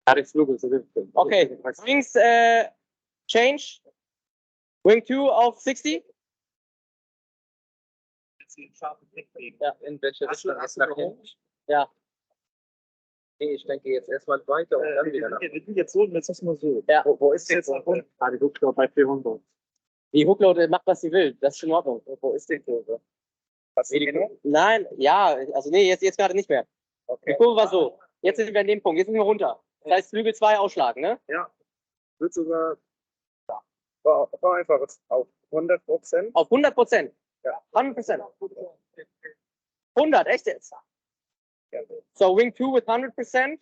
Alex Lugos, Okay. Wings change. Wing 2 auf 60. Ja, in welche Richtung ist nach hinten? Ja. Nee, ich denke jetzt erstmal weiter und dann wieder nach hinten. Wir sind jetzt so, jetzt ist mal so. Ja. Wo ist jetzt nach unten? Die Hookload bei 400. Die Hookload macht, was sie will. Das ist schon in Ordnung. Wo ist die Kurve? Was ist die Kurve? Nein, ja, also nee, jetzt gerade nicht mehr. Die Okay. Kurve war so. Jetzt sind wir an dem Punkt. Jetzt sind wir runter. Das heißt, Flügel 2 ausschlagen, ne? Ja. Wird sogar. War einfach auf 100%. Auf 100%. Ja. 100%. 100, echt jetzt? Ja. So wing 2 with 100%.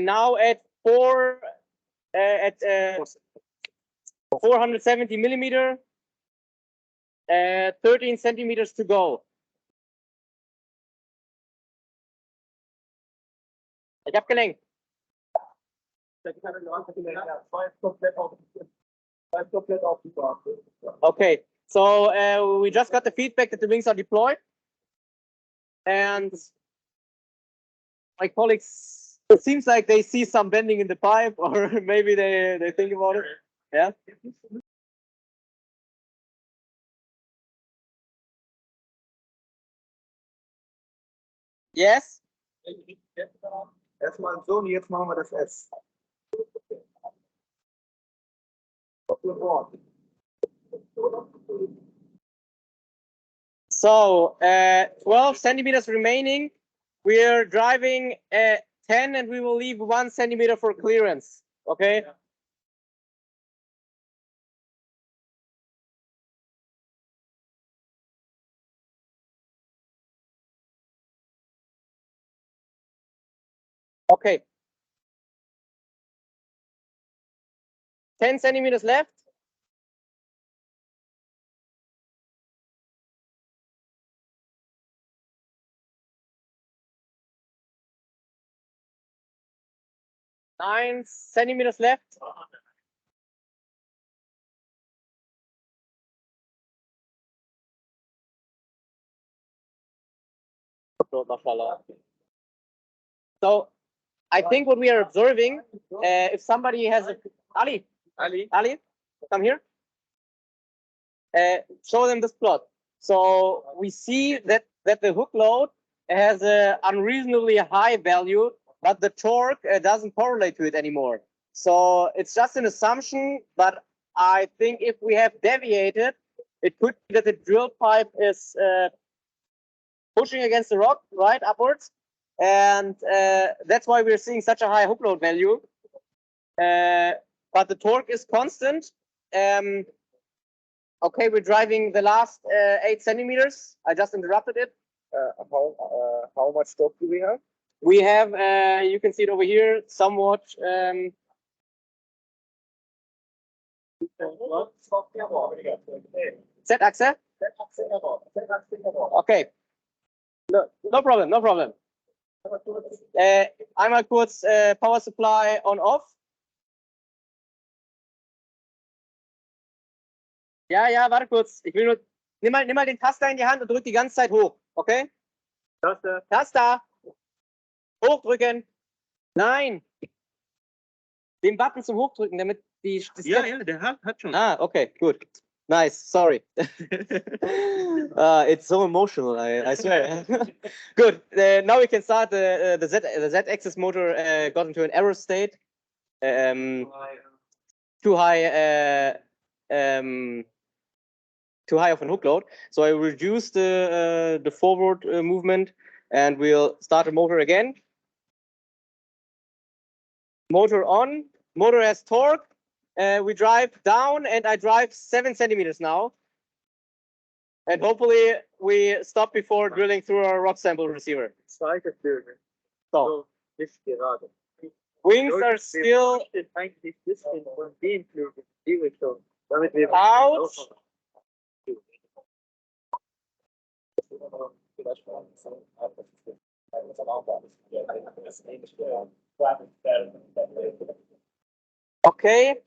Now at 470 millimeter. 13 centimeters to go. Ich habe gelenkt. Okay, so we just got the feedback that the wings are deployed, and my colleagues, it seems like they see some bending in the pipe, or maybe they think about it. Yeah. Yes. Erstmal so und jetzt machen wir das S. So 12 centimeters remaining. We are driving 10, and we will leave 1 centimeter for clearance. Okay. Okay. 10 centimeters left. Nine centimeters left. So I think what we are observing, if somebody has a Ali, come here. Show them this plot. So we see that the hook load has an unreasonably high value, but the torque doesn't correlate to it anymore. So it's just an assumption, but I think if we have deviated, it could be that the drill pipe is pushing against the rock, right, upwards. And that's why we're seeing such a high hook load value. But the torque is constant. Okay, we're driving the last 8 centimeters. I just interrupted it. How much torque do we have? We have, you can see it over here, somewhat. Z-Achse? Okay. No problem, no problem. Einmal kurz Power Supply on off. Ja, warte kurz. Ich will nur, nimm mal den Taster in die Hand und drück die ganze Zeit hoch, okay? Taster. Hochdrücken. Nein. Den Button zum Hochdrücken, damit die. Ja, ja, der hat schon. Ah, okay, good. Nice. Sorry. It's so emotional. I swear. Good. Now we can start the Z-axis motor. Got into an error state. Too high. Too high of an hook load. So I reduce the forward movement, and we'll start the motor again. Motor on. Motor has torque. We drive down, and I drive 7 centimeters now. And hopefully we stop before drilling through our rock sample receiver. Zweite Flügel. So Nicht gerade. wings are still Eigentlich ein bisschen von den Flügeln, die Richtung. Damit wir out. Okay.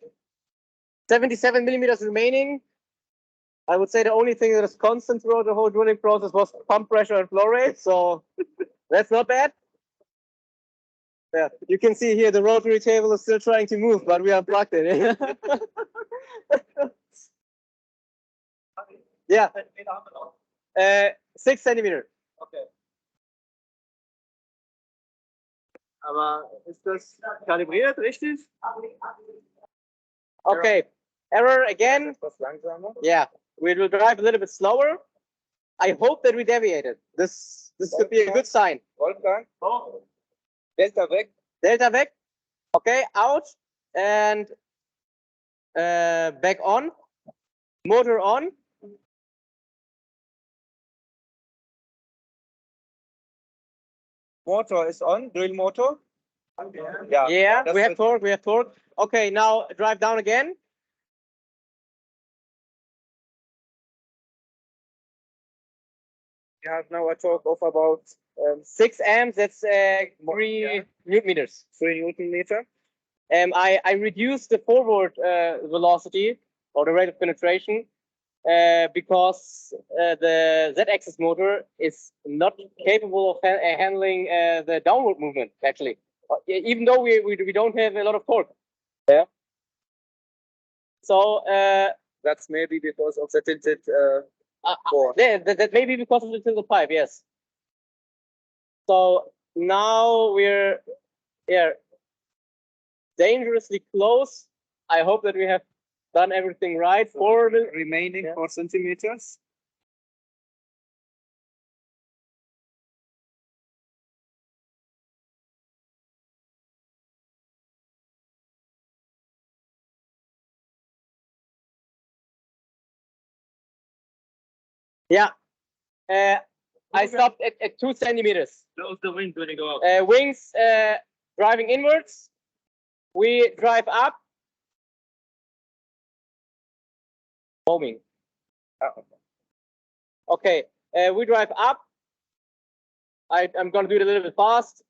77 millimeters remaining. I would say the only thing that is constant throughout the whole drilling process was pump pressure and flow rate. So that's not bad. Yeah, you can see here the rotary table is still trying to move, but we are plugged in. Yeah. 6 centimeter. Okay. Aber ist das kalibriert, richtig? Okay. Error again. Etwas langsamer. Yeah, we will drive a little bit slower. I hope that we deviated. This could be a good sign. Wolfgang. Oh. Delta weg. Delta weg. Okay, out and back on. Motor on. Motor is on. Drill motor. Yeah, that's we have it. torque. We have torque. Okay, now drive down again. We have now a torque of about 6 amps. That's 3 newton meters. 3 Newton meter. I reduced the forward velocity or the rate of penetration because the Z-axis motor is not capable of handling the downward movement. Actually, even though we don't have a lot of torque. Yeah. So That's maybe because of the tilted bore. yeah, that may be because of the tilted pipe. Yes. So now we're dangerously close. I hope that we have done everything right for the Remaining 4 centimeters. yeah. I stopped at 2 centimeters. Close the wings when you go up. Wings driving inwards. We drive up. Foaming. Okay, we drive up. I'm gonna do it a little bit fast.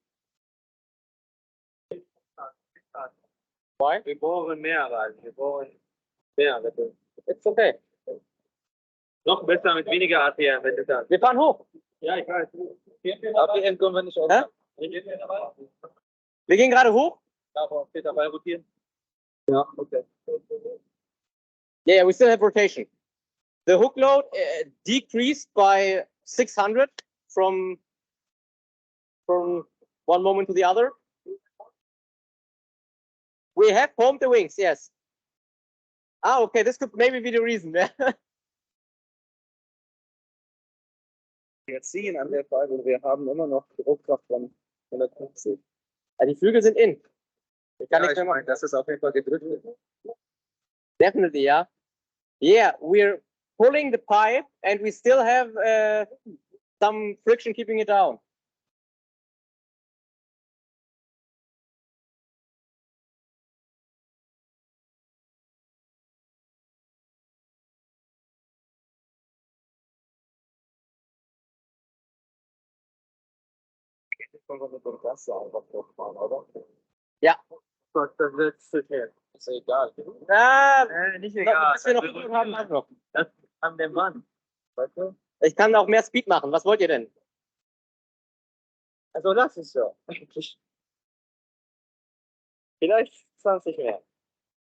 Why? Wir bohren mehr rein. Wir bohren mehr. Bitte. It's okay. Noch besser mit weniger ATM, wenn du kannst. Wir fahren hoch. Ja, ich weiß. APM können wir nicht Hä? auf. Wir gehen gerade hoch. Aber Peter bei rotieren. Ja, okay. Yeah, we still have rotation. The hook load decreased by 600 from one moment to the other. We have formed the wings, yes. Ah, okay, this could maybe be the reason. Wir ziehen an der Frage und wir haben immer noch Druckkraft von 150. Die Flügel sind in. Ich kann Ja, nichts ich mehr machen. meine, das ist auf jeden Fall gedrückt. Definitely, yeah. Yeah, we're pulling the pipe and we still have some friction keeping it down. Können wir mit dem Gas einfach durchfahren, oder? Ja. Gott, das wird zu schnell. Ist ja egal. Nicht Bis egal. wir noch Flügel haben, machen wir noch. Das an dem Mann. Weißt du? Ich kann auch mehr Speed machen. Was wollt ihr denn? Also lass es ja. Vielleicht 20 mehr.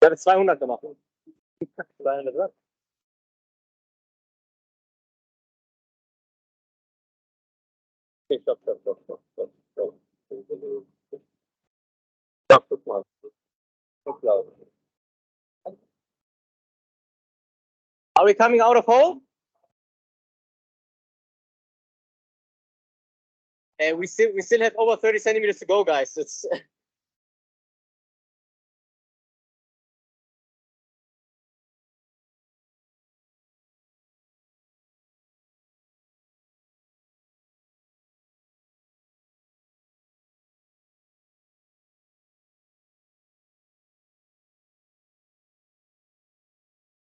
Ich habe 200 gemacht. 200 Watt. Okay, stopp. Stopp, guck mal. Guck mal. Are we coming out of hole? We still have over 30 centimeters to go, guys. It's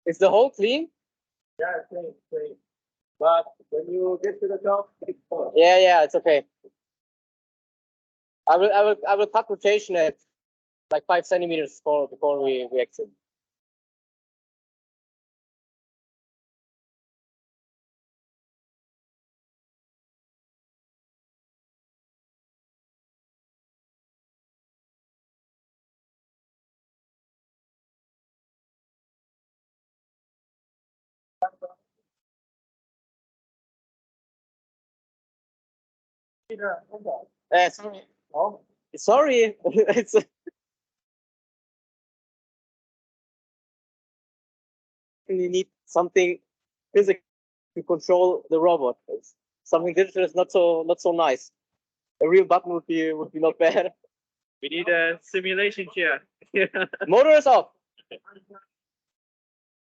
is the hole clean? Yeah, clean. But when you get to the top, it's full. Yeah, it's okay. I will cut rotation at like 5 centimeters before we exit. Sorry. Oh, sorry. It's you need something physical to control the robot. It's something digital is not so nice. A real button would be not bad. We need a simulation chair. Motor is off.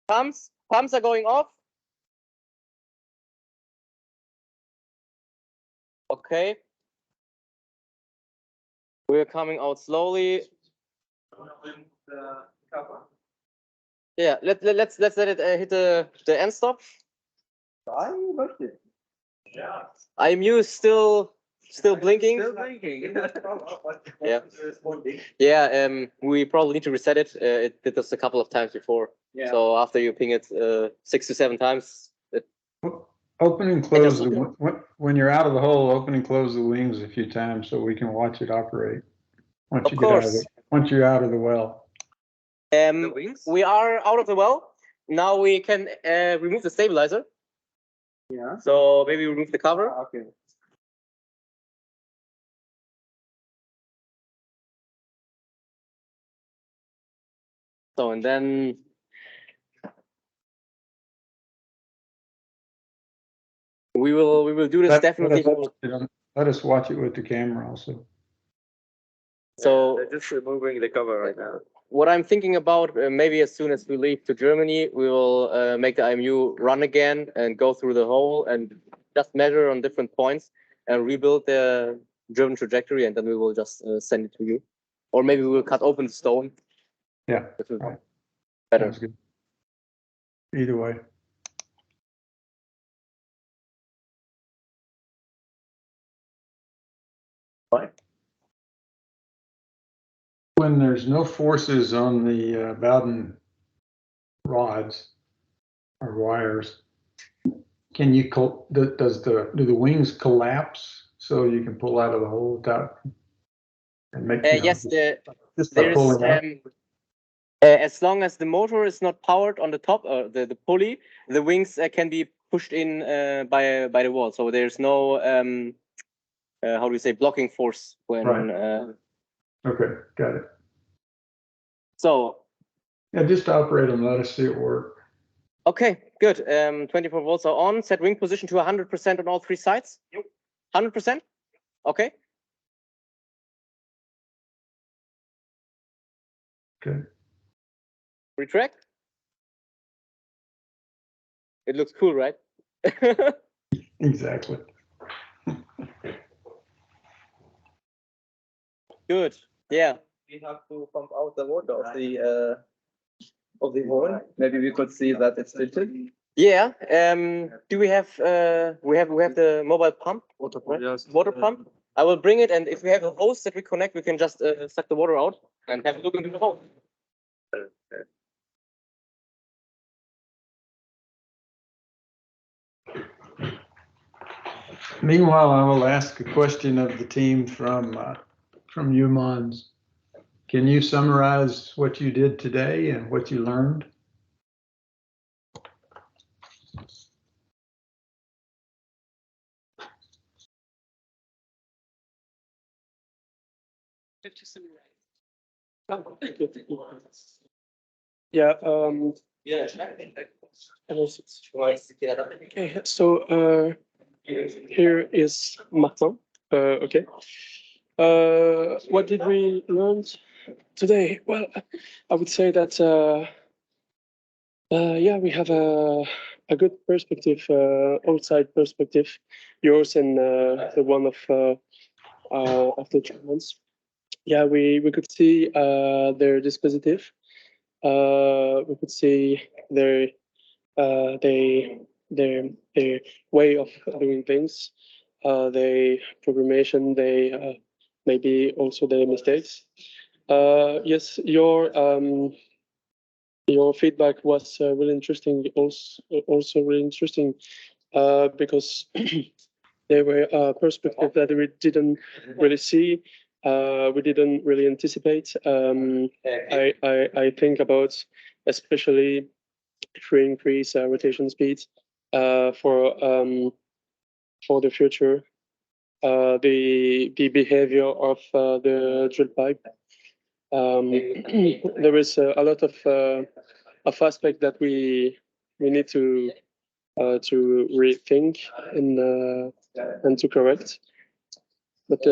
Pumps are going off. Okay. We're coming out slowly. Yeah, let's let it hit the end stop. IMU is still blinking. Still blinking. Yeah, we probably need to reset it. It did this a couple of times before. Yeah. So after you ping it 6 to 7 times, Open and close when you're out of the hole, open and close the wings a few times so we can watch it operate. Once you're out of the well. The wings? We are out of the well. Now we can remove the stabilizer. Yeah. So maybe remove the cover. Okay. So and then we will do this definitely. Let us watch it with the camera also. So they're just removing the cover right now. What I'm thinking about, maybe as soon as we leave to Germany, we will make the IMU run again and go through the hole and just measure on different points and rebuild the driven trajectory, and then we will just send it to you. Or maybe we will cut open the stone. Yeah, right. Better. Sounds good. Either way. Right. When there's no forces on the Bowden rods or wires, can you do the wings collapse so you can pull out of the hole without and make yes, just by pulling out? As long as the motor is not powered on the top, the pulley, the wings can be pushed in by the wall. So there's no how do you say, blocking force when. Right. Okay, got it. So. Yeah, just operate them. Let us see it work. Okay, good. 24 volts are on. Set wing position to 100% on all 3 sides. 100%. Okay. Okay. Retract. It looks cool, right? Exactly. Good. Yeah. We have to pump out the water of the hole. Maybe we could see that it's filtered. Yeah. Do we have we have the mobile pump, water pump? I will bring it, and if we have a hose that we connect, we can just suck the water out and have a look into the hole. Meanwhile, I will ask a question of the team from UMON's. Can you summarize what you did today and what you learned? Yeah. Okay. So here is Martin. Okay. What did we learn today? Well, I would say that yeah, we have a good perspective, outside perspective, yours and the one of the Germans. Yeah, we could see their dispositive. We could see their their way of doing things, their programmation, they maybe also their mistakes. Yes, your feedback was really interesting. Also really interesting because they were a perspective that we didn't really see. We didn't really anticipate. I think about especially if we increase rotation speed for the future, the behavior of the drill pipe. There is a lot of aspect that we need to rethink and to correct. But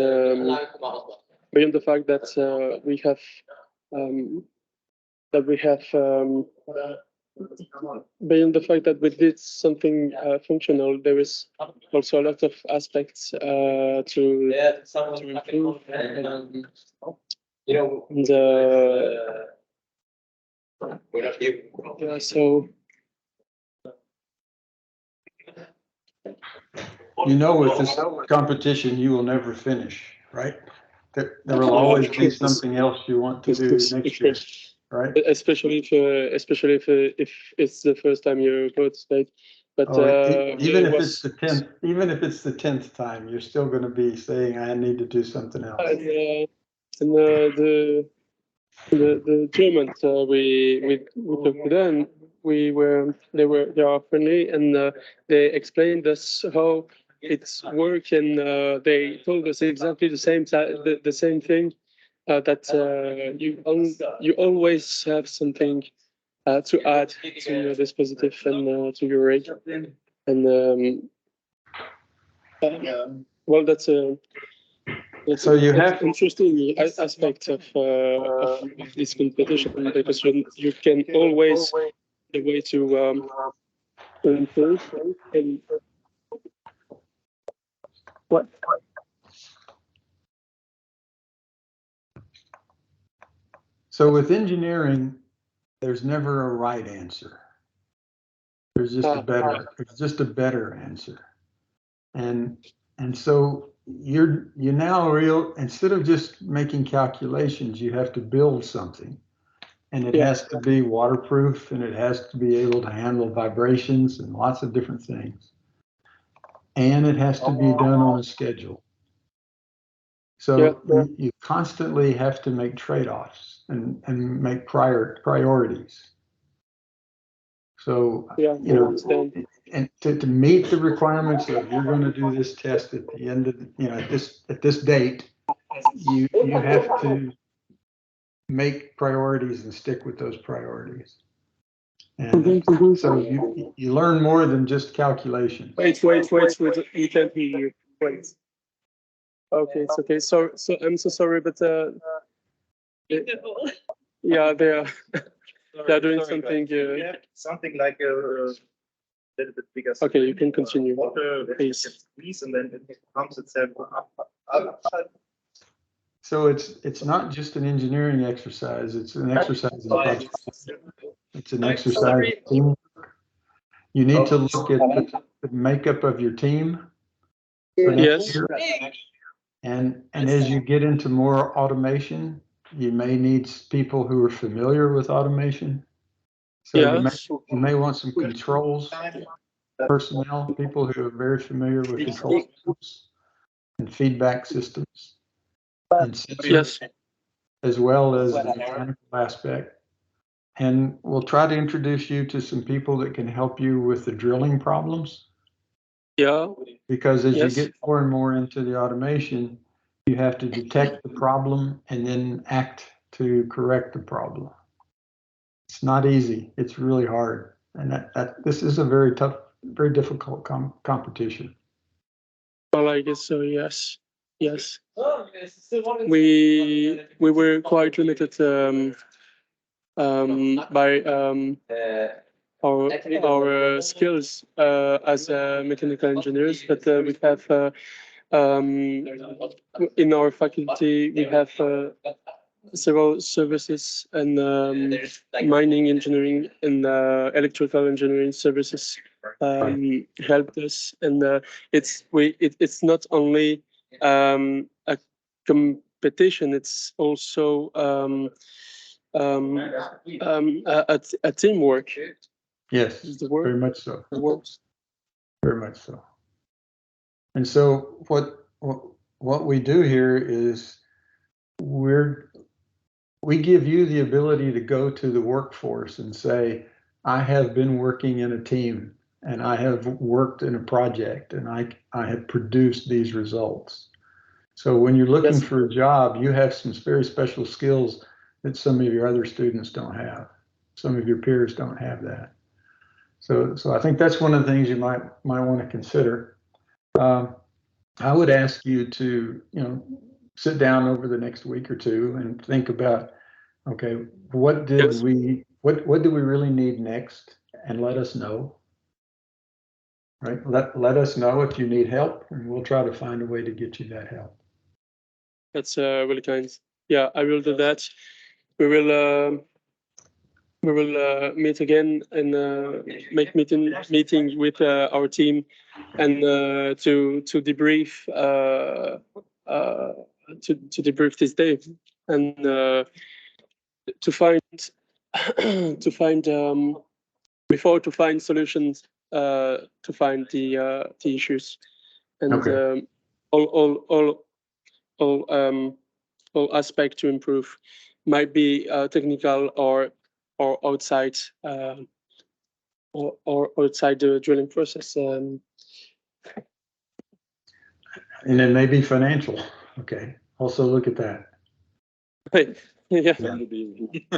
beyond the fact that we have beyond the fact that we did something functional, there is also a lot of aspects to improve. And, yeah, so You know, with this competition, you will never finish, right? There will always be something else you want to do next year, right? Especially if it's the first time you participate. But even if it's the 10th, even if it's the 10th time, you're still going to be saying, "I need to do something else." And the Germans, we talked to them. They are friendly, and they explained us how it's work, and they told us exactly the same thing. That you always have something to add to your dispositive and to your rig, and well, that's So you have interesting aspect of this competition, because you can always the way to improve and what. So with engineering, there's never a right answer. There's just a better. It's just a better answer, and so you now instead of just making calculations, you have to build something, and it has to be waterproof, and it has to be able to handle vibrations and lots of different things, and it has to be done on a schedule. So you constantly have to make trade-offs and make priorities. So, you know, and to meet the requirements of you're going to do this test at the end of, at this date, you have to make priorities and stick with those priorities. And so you learn more than just calculations. Wait, you can't hear you. Wait. Okay, it's okay. So I'm so sorry, but yeah, they're doing something. Something like a little bit bigger. Okay, you can continue. Please. And then it pumps itself up. So it's not just an engineering exercise, it's an exercise in project. It's an exercise in teamwork. You need to look at the makeup of your team for next year. And as you get into more automation, you may need people who are familiar with automation. So you may want some controls personnel, people who are very familiar with control systems and feedback systems and sensors. as well as the mechanical aspect. And we'll try to introduce you to some people that can help you with the drilling problems. Yeah. Because as you Yes. get more and more into the automation, you have to detect the problem and then act to correct the problem. It's not easy. It's really hard. And this is a very tough, very difficult competition. Well, I guess so. Yes. Yes. We were quite limited by our skills as mechanical engineers, but we have in our faculty we have several services and mining engineering and electrical engineering services helped us, and it's not only a competition, it's also a teamwork. Yes, Is the word? very much so. The words. Very much so. And so what we do here is we give you the ability to go to the workforce and say, I have been working in a team and I have worked in a project and I have produced these results. So when you're looking for a job, you have some very special skills that some of your other students don't have. Some of your peers don't have that. So I think that's one of the things you might want to consider. I would ask you to, sit down over the next week or two and think about, okay, what do we really need next, and let us know. Right? Let us know if you need help, and we'll try to find a way to get you that help. That's really kind. Yeah, I will do that. We will meet again and make meeting with our team and to debrief to debrief this day and to find to find solutions to find the issues and Okay. all aspect to improve, might be technical or outside or outside the drilling process. And it may be financial. Okay. Also look at that. Yeah.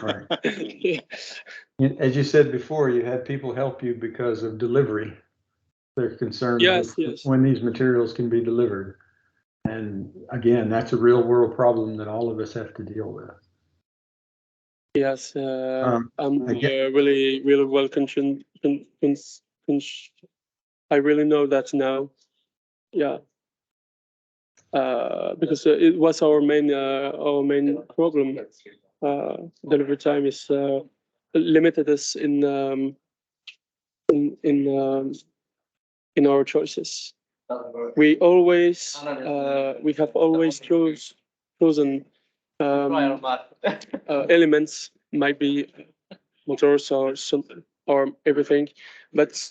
Right. As you said before, you had people help you because of delivery. They're concerned with when these materials can be delivered. And again, that's a real world problem that all of us have to deal with. Yes, I'm really well I really know that now. Yeah. Because it was our main problem. Delivery time is limited us in our choices. We have always chosen elements, might be motors or something or everything, but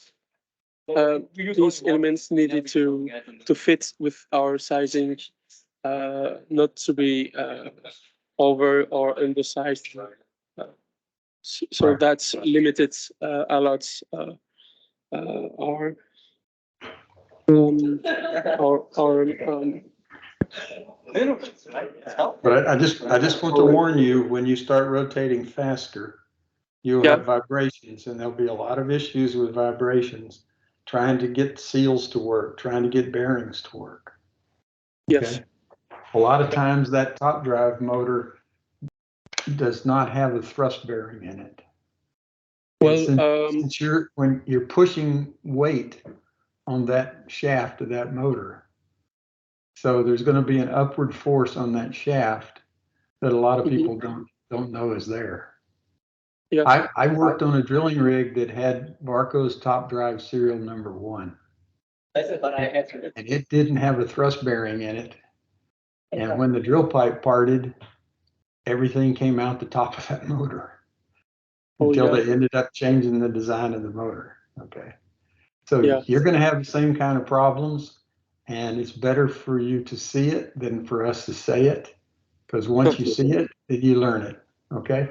these elements needed to fit with our sizing, not to be over or undersized. So that's limited a lot our But I just want to warn you, when you start rotating faster, you'll have vibrations, and there'll be a lot of issues with vibrations, trying to get seals to work, trying to get bearings to work. Yes. Okay? A lot of times that top drive motor does not have a thrust bearing in it. Well, since when you're pushing weight on that shaft of that motor, so there's going to be an upward force on that shaft that a lot of people don't know is there. Yeah. I worked on a drilling rig that had Varco's top drive serial number 1. And it didn't have a thrust bearing in it. And when the drill pipe parted, everything came out the top of that motor until they ended up changing the design of the motor. Okay. So you're going to have the same kind of problems, and it's better for you to see it than for us to say it. Because once you see it, then you learn it. Okay.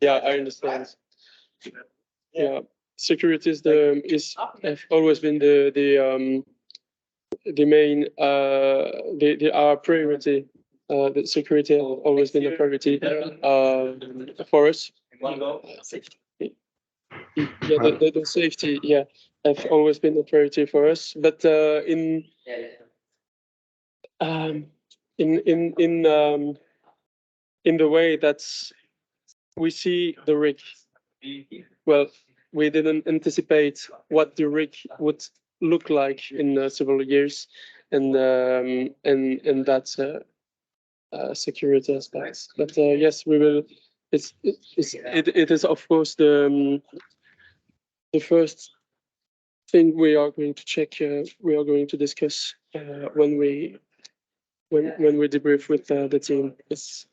Yeah, I understand. Yeah, security is have always been the main our priority. The security has always been a priority for us. Yeah, the safety, yeah, have always been a priority for us. But in the way that we see the rig, well, we didn't anticipate what the rig would look like in several years, and that's security aspects. But yes, we will. It is of course the first thing we are going to check. We are going to discuss when we debrief with the team. Is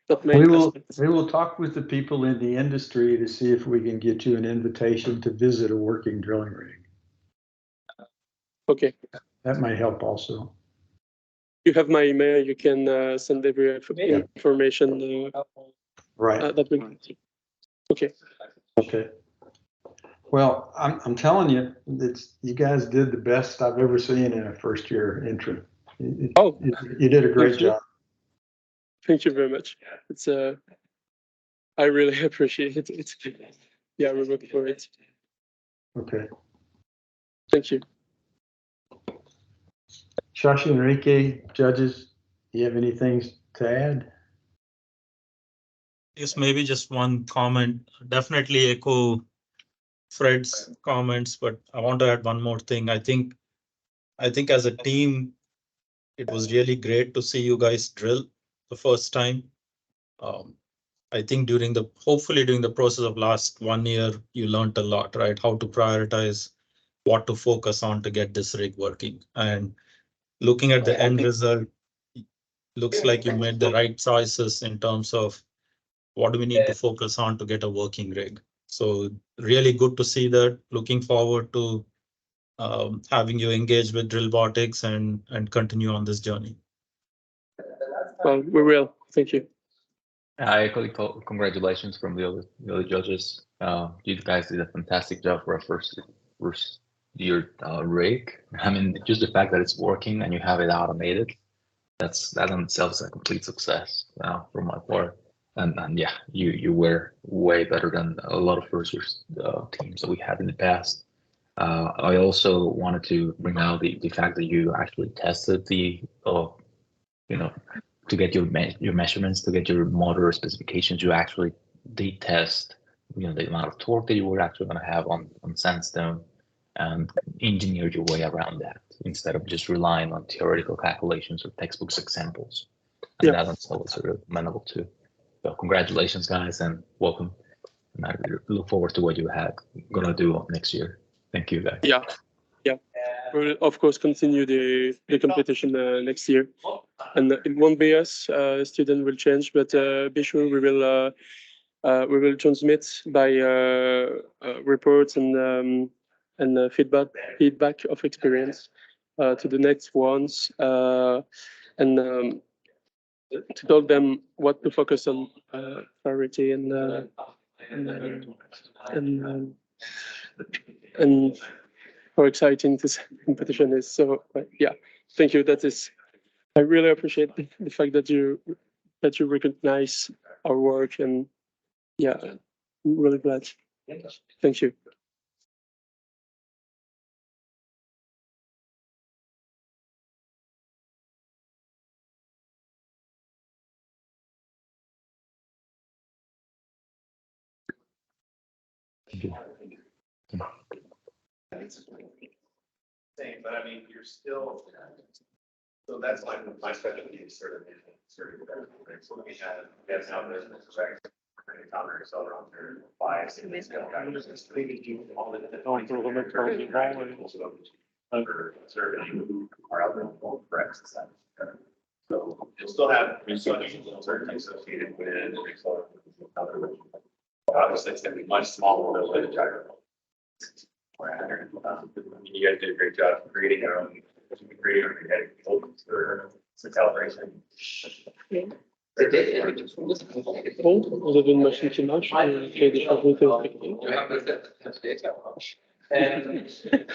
that main aspect. We will talk with the people in the industry to see if we can get you an invitation to visit a working drilling rig. Okay. That might help also. You have my email. You can send every information. Right. That we. Okay. Okay. Well, I'm telling you, you guys did the best I've ever seen in a first year intern. You did a great job. Thank you very much. It's I really appreciate it. Yeah, we're looking for it. Okay. Thank you. Shashi, Enrique, judges, do you have anything to add? Yes, maybe just one comment. Definitely echo Fred's comments, but I want to add one more thing. I think as a team, it was really great to see you guys drill the first time. I think hopefully during the process of last 1 year, you learned a lot, right? How to prioritize, what to focus on to get this rig working. And looking at the end result, looks like you made the right choices in terms of what do we need to focus on to get a working rig. So really good to see that. Looking forward to having you engage with Drillbotics and continue on this journey. Well, we will. Thank you. I equally congratulations from the other judges. You guys did a fantastic job for a first year rig. I mean, just the fact that it's working and you have it automated, that in itself is a complete success from my part. And yeah, you were way better than a lot of first year teams that we had in the past. I also wanted to bring out the fact that you actually tested to get your measurements, to get your motor specifications. You actually did test, the amount of torque that you were actually going to have on sandstone, and engineered your way around that instead of just relying on theoretical calculations or textbooks examples. And that itself is really commendable too. So congratulations, guys, and welcome. And I look forward to what you gonna do next year. Thank you, guys. Yeah. We'll of course continue the competition next year, and it won't be us. Student will change, but be sure we will transmit by reports and feedback of experience to the next ones, and to tell them what to focus on, priority and how exciting this competition is. So yeah, thank you. I really appreciate the fact that you recognize our work, and yeah, I'm really glad. Thank you. Same, but I mean, you're still. So that's my specialty is sort of. So we have now there's counter accelerometer, bias, and these all the under observing our algorithm corrects the side. So you'll still have uncertainty associated with accelerometer. Obviously, it's going to be much smaller than the gyro. You guys did a great job creating our own. It's a calibration. Bon, vous avez une machine qui marche, qui a des changements théoriques.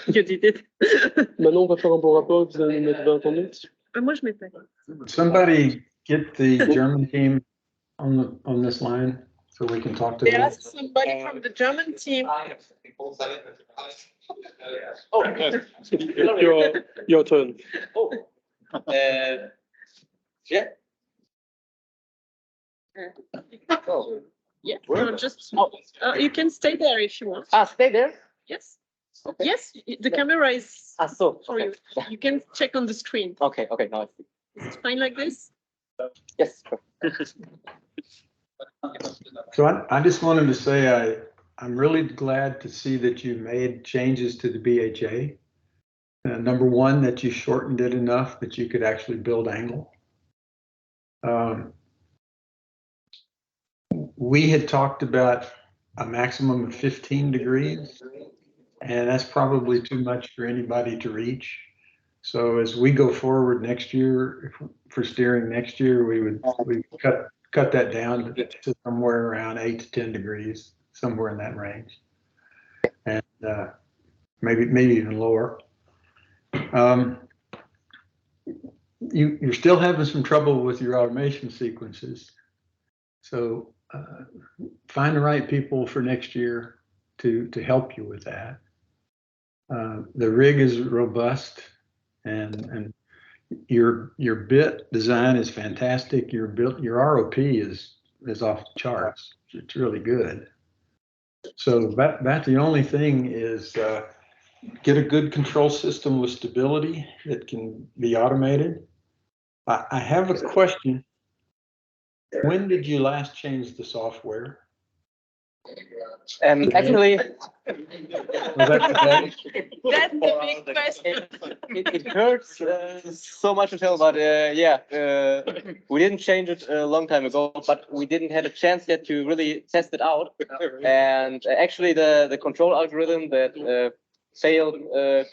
You did it. Maintenant, on va faire un bon rapport, vous allez mettre 20 en note. Moi, je mets pas. Somebody get the German team on this line so we can talk to them. There's somebody from the German team. Oh, yes. Your turn. Yeah. Oh. Yeah, no, just you can stay there if you want. Stay there. Yes. Okay. Yes, the camera is So. for you. You can check on the screen. Okay. Now I see. Is it fine like this? Yes. So I just wanted to say I'm really glad to see that you made changes to the BHA. Number one, that you shortened it enough that you could actually build angle. We had talked about a maximum of 15 degrees, and that's probably too much for anybody to reach. So as we go forward next year, for steering next year, we would cut that down to somewhere around 8 to 10 degrees, somewhere in that range, and maybe even lower. You're still having some trouble with your automation sequences, so find the right people for next year to help you with that. The rig is robust, and your bit design is fantastic. Your ROP is off the charts. It's really good. So that the only thing is get a good control system with stability that can be automated. I have a question. When did you last change the software? Actually, Was that today? That's the big question. it hurts so much to tell, but we didn't change it a long time ago, but we didn't have a chance yet to really test it out. And actually, the control algorithm that failed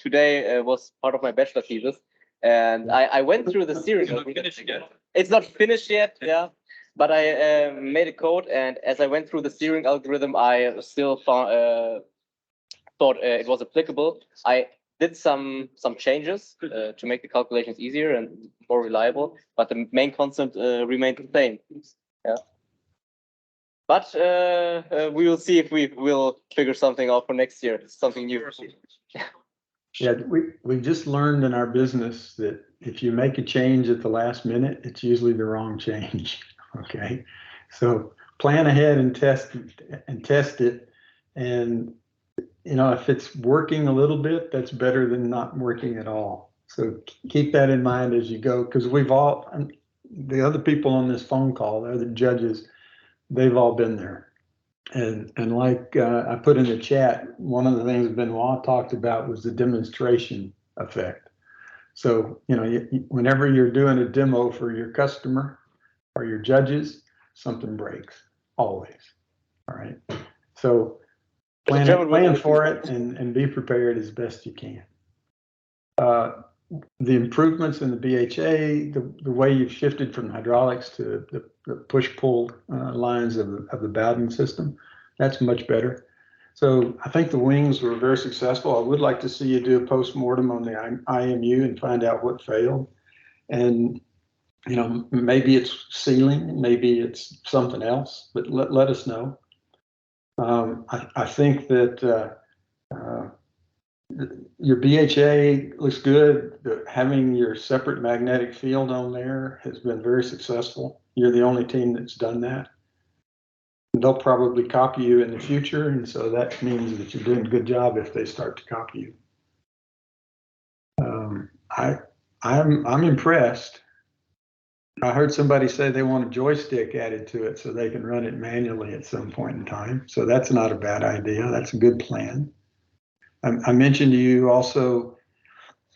today was part of my bachelor thesis, and I went through the series. It's not finished yet, yeah. But I made a code, and as I went through the steering algorithm, I still thought it was applicable. I did some changes to make the calculations easier and more reliable, but the main concept remained the same. Yeah. But we will see if we will figure something out for next year, something new. Yeah, we just learned in our business that if you make a change at the last minute, it's usually the wrong change. Okay, so plan ahead and test it, and if it's working a little bit, that's better than not working at all. So keep that in mind as you go, because the other people on this phone call, the other judges, they've all been there, and like I put in the chat, one of the things Benoit talked about was the demonstration effect. So whenever you're doing a demo for your customer or your judges, something breaks, always. All right. So plan for it and be prepared as best you can. The improvements in the BHA, the way you've shifted from hydraulics to the push-pull lines of the Bowden system, that's much better. So I think the wings were very successful. I would like to see you do a post-mortem on the IMU and find out what failed. And maybe it's sealing, maybe it's something else, but let us know. I think that your BHA looks good. Having your separate magnetic field on there has been very successful. You're the only team that's done that. They'll probably copy you in the future, and so that means that you're doing a good job if they start to copy you. I'm impressed. I heard somebody say they want a joystick added to it so they can run it manually at some point in time. So that's not a bad idea. That's a good plan. I mentioned to you also,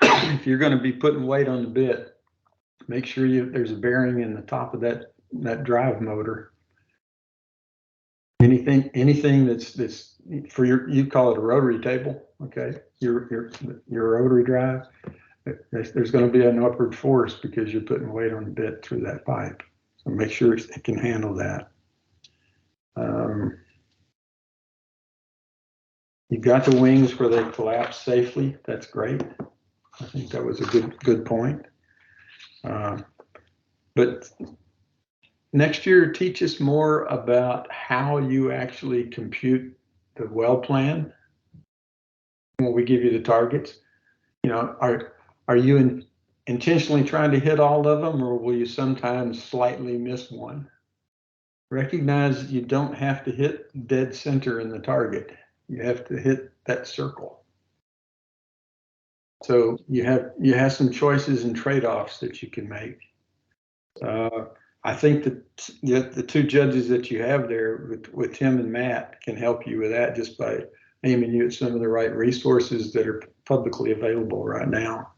if you're going to be putting weight on the bit, make sure there's a bearing in the top of that drive motor. Anything that's for you call it a rotary table, okay? Your rotary drive. there's going to be an upward force because you're putting weight on the bit through that pipe. So make sure it can handle that. You got the wings where they collapse safely. That's great. I think that was a good point. But next year, teach us more about how you actually compute the well plan when we give you the targets. You know, are you intentionally trying to hit all of them, or will you sometimes slightly miss one? Recognize you don't have to hit dead center in the target. You have to hit that circle. So you have some choices and trade-offs that you can make. I think that the two judges that you have there with Tim and Matt can help you with that just by aiming you at some of the right resources that are publicly available right now.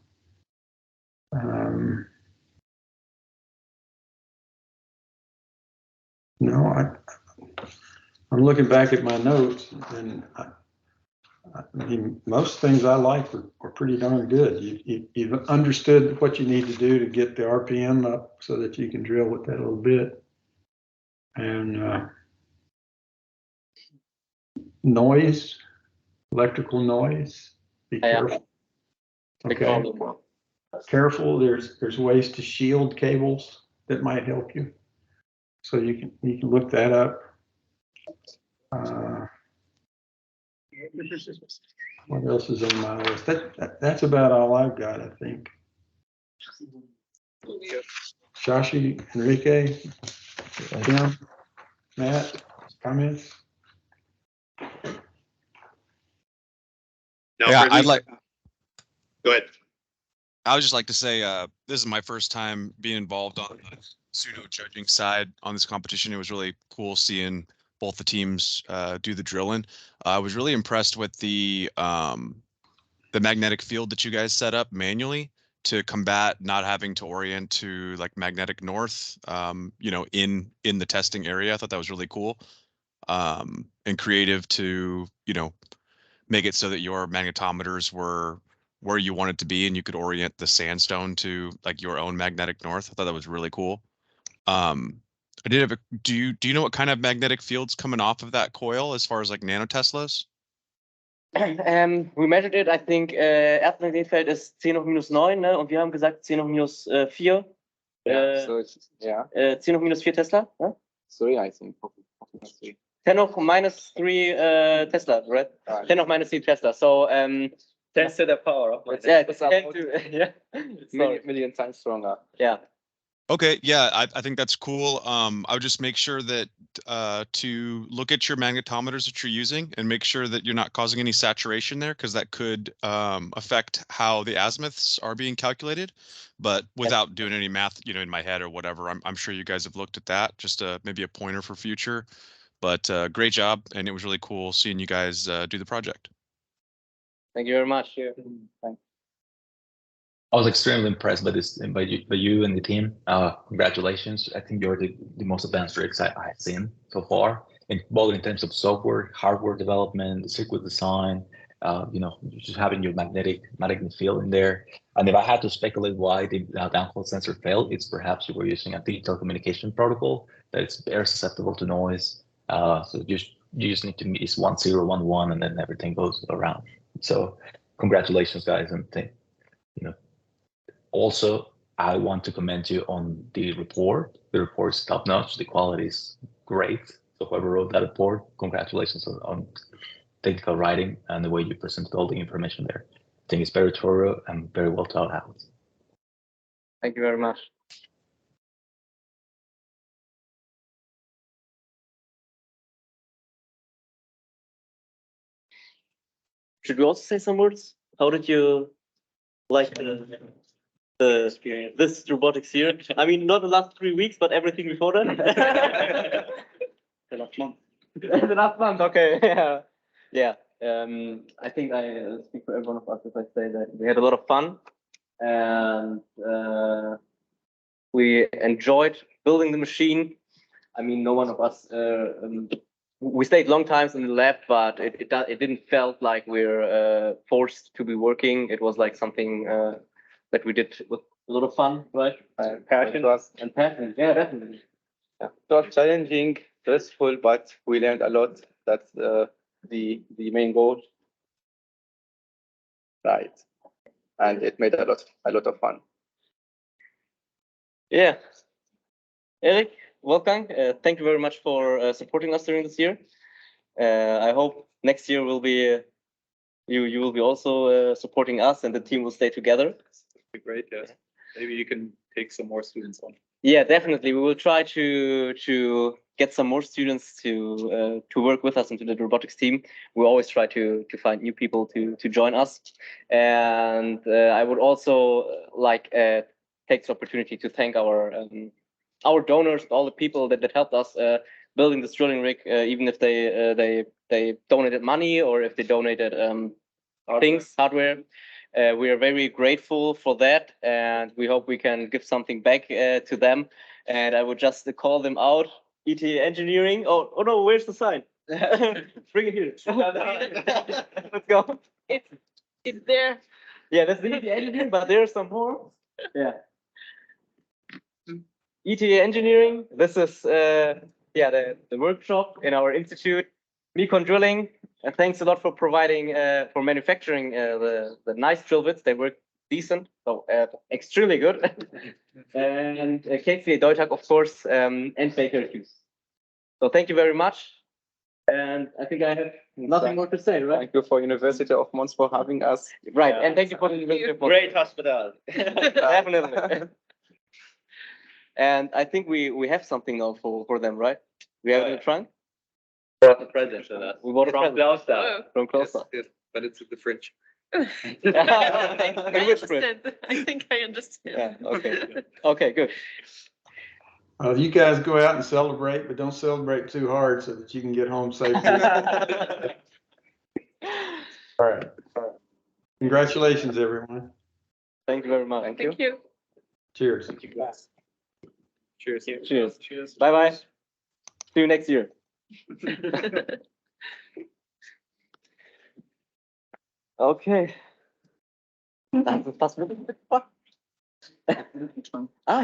No, I'm looking back at my notes, and I mean, most things I like are pretty darn good. You've understood what you need to do to get the RPM up so that you can drill with that little bit. And noise, electrical noise, be careful. Okay. Careful, there's ways to shield cables that might help you. So you can look that up. What else is on my list? That's about all I've got, I think. Shashi, Enrique, Tim, Matt, comments? No, yeah, I'd like. Go ahead. I would just like to say this is my first time being involved on the pseudo judging side on this competition. It was really cool seeing both the teams do the drilling. I was really impressed with the magnetic field that you guys set up manually to combat not having to orient to like magnetic north, you know, in the testing area. I thought that was really cool and creative to, you know, make it so that your magnetometers were where you wanted to be and you could orient the sandstone to like your own magnetic north. I thought that was really cool. I did have a, do you know what kind of magnetic field's coming off of that coil as far as like nanoteslas? We measured it, I think, Erdmagnetfeld ist 10 hoch minus 9, ne? Und wir haben gesagt 10 hoch minus 4. So it's, yeah. 10 hoch minus 4 Tesla, ne? 3, I think. 10 hoch minus 3 Tesla, right? 10 hoch minus 3 Tesla. So 10 to the power of my. yeah, It's 10 to, yeah. million times stronger. Yeah. Okay, yeah, I think that's cool. I would just make sure that to look at your magnetometers that you're using and make sure that you're not causing any saturation there, because that could affect how the azimuths are being calculated. But without doing any math, you know, in my head or whatever, I'm sure you guys have looked at that. Just maybe a pointer for future. But great job, and it was really cool seeing you guys do the project. Thank you very much. Yeah. Thanks. I was extremely impressed by this, by you and the team. Congratulations! I think you're the most advanced rigs I've seen so far, both in terms of software, hardware development, the circuit design. You know, just having your magnetic field in there. And if I had to speculate why the downhole sensor failed, it's perhaps you were using a digital communication protocol that is very susceptible to noise. So you just need to miss 1 0 1 1, and then everything goes around. So congratulations, guys, and you know. Also, I want to commend you on the report. The report is top notch. The quality is great. So whoever wrote that report, congratulations on technical writing and the way you presented all the information there. I think it's very thorough and very well thought out. Thank you very much. Should we also say some words? How did you like the experience, this robotics here? I mean, not the last 3 weeks, but everything before that. The last month. The last month, okay. Yeah. Yeah. I think I speak for every one of us if I say that we had a lot of fun, and we enjoyed building the machine. I mean, no one of us. We stayed long times in the lab, but it didn't felt like we're forced to be working. It was like something that we did with a lot of fun, right? Passion. And passion. Yeah, definitely. It was challenging, stressful, but we learned a lot. That's the main goal. Right. And it made a lot of fun. Yeah. Eric, Wolfgang, thank you very much for supporting us during this year. I hope next year will be you will be also supporting us, and the team will stay together. That'd be great, yes. Maybe you can take some more students on. Yeah, definitely. We will try to get some more students to work with us into the robotics team. We always try to find new people to join us, and I would also like take this opportunity to thank our donors, all the people that helped us building this drilling rig, even if they donated money or if they donated hardware. We are very grateful for that, and we hope we can give something back to them. And I would just call them out. ET Engineering. Oh no, where's the sign? Bring it here. Let's go. It's there. Yeah, that's the ET Engineering, but there's some more. Yeah. ET Engineering. This is the workshop in our institute. Mecon Drilling. And thanks a lot for providing for manufacturing the nice drill bits. They work decent, so extremely good. And KCA Deutag, of course, and Baker Hughes. So thank you very much. And I think I have nothing more to say, right? Thank you for University of Mons for having us. Right, and thank you for the University of Mons. Great hospital. Definitely. And I think we have something now for them, right? We have it in the trunk. Brought the present to us. We bought a From present. Klaustadt. From Klaustadt. Yes, but it's in the fridge. I understand. I think I understand. Yeah, okay. Okay, good. You guys go out and celebrate, but don't celebrate too hard so that you can get home safely. All right. Congratulations, everyone. Thank you very much. Thank you. Cheers. Cheers. Cheers. Cheers. Bye bye. See you next year. Okay. Das ist fast wirklich. Ah,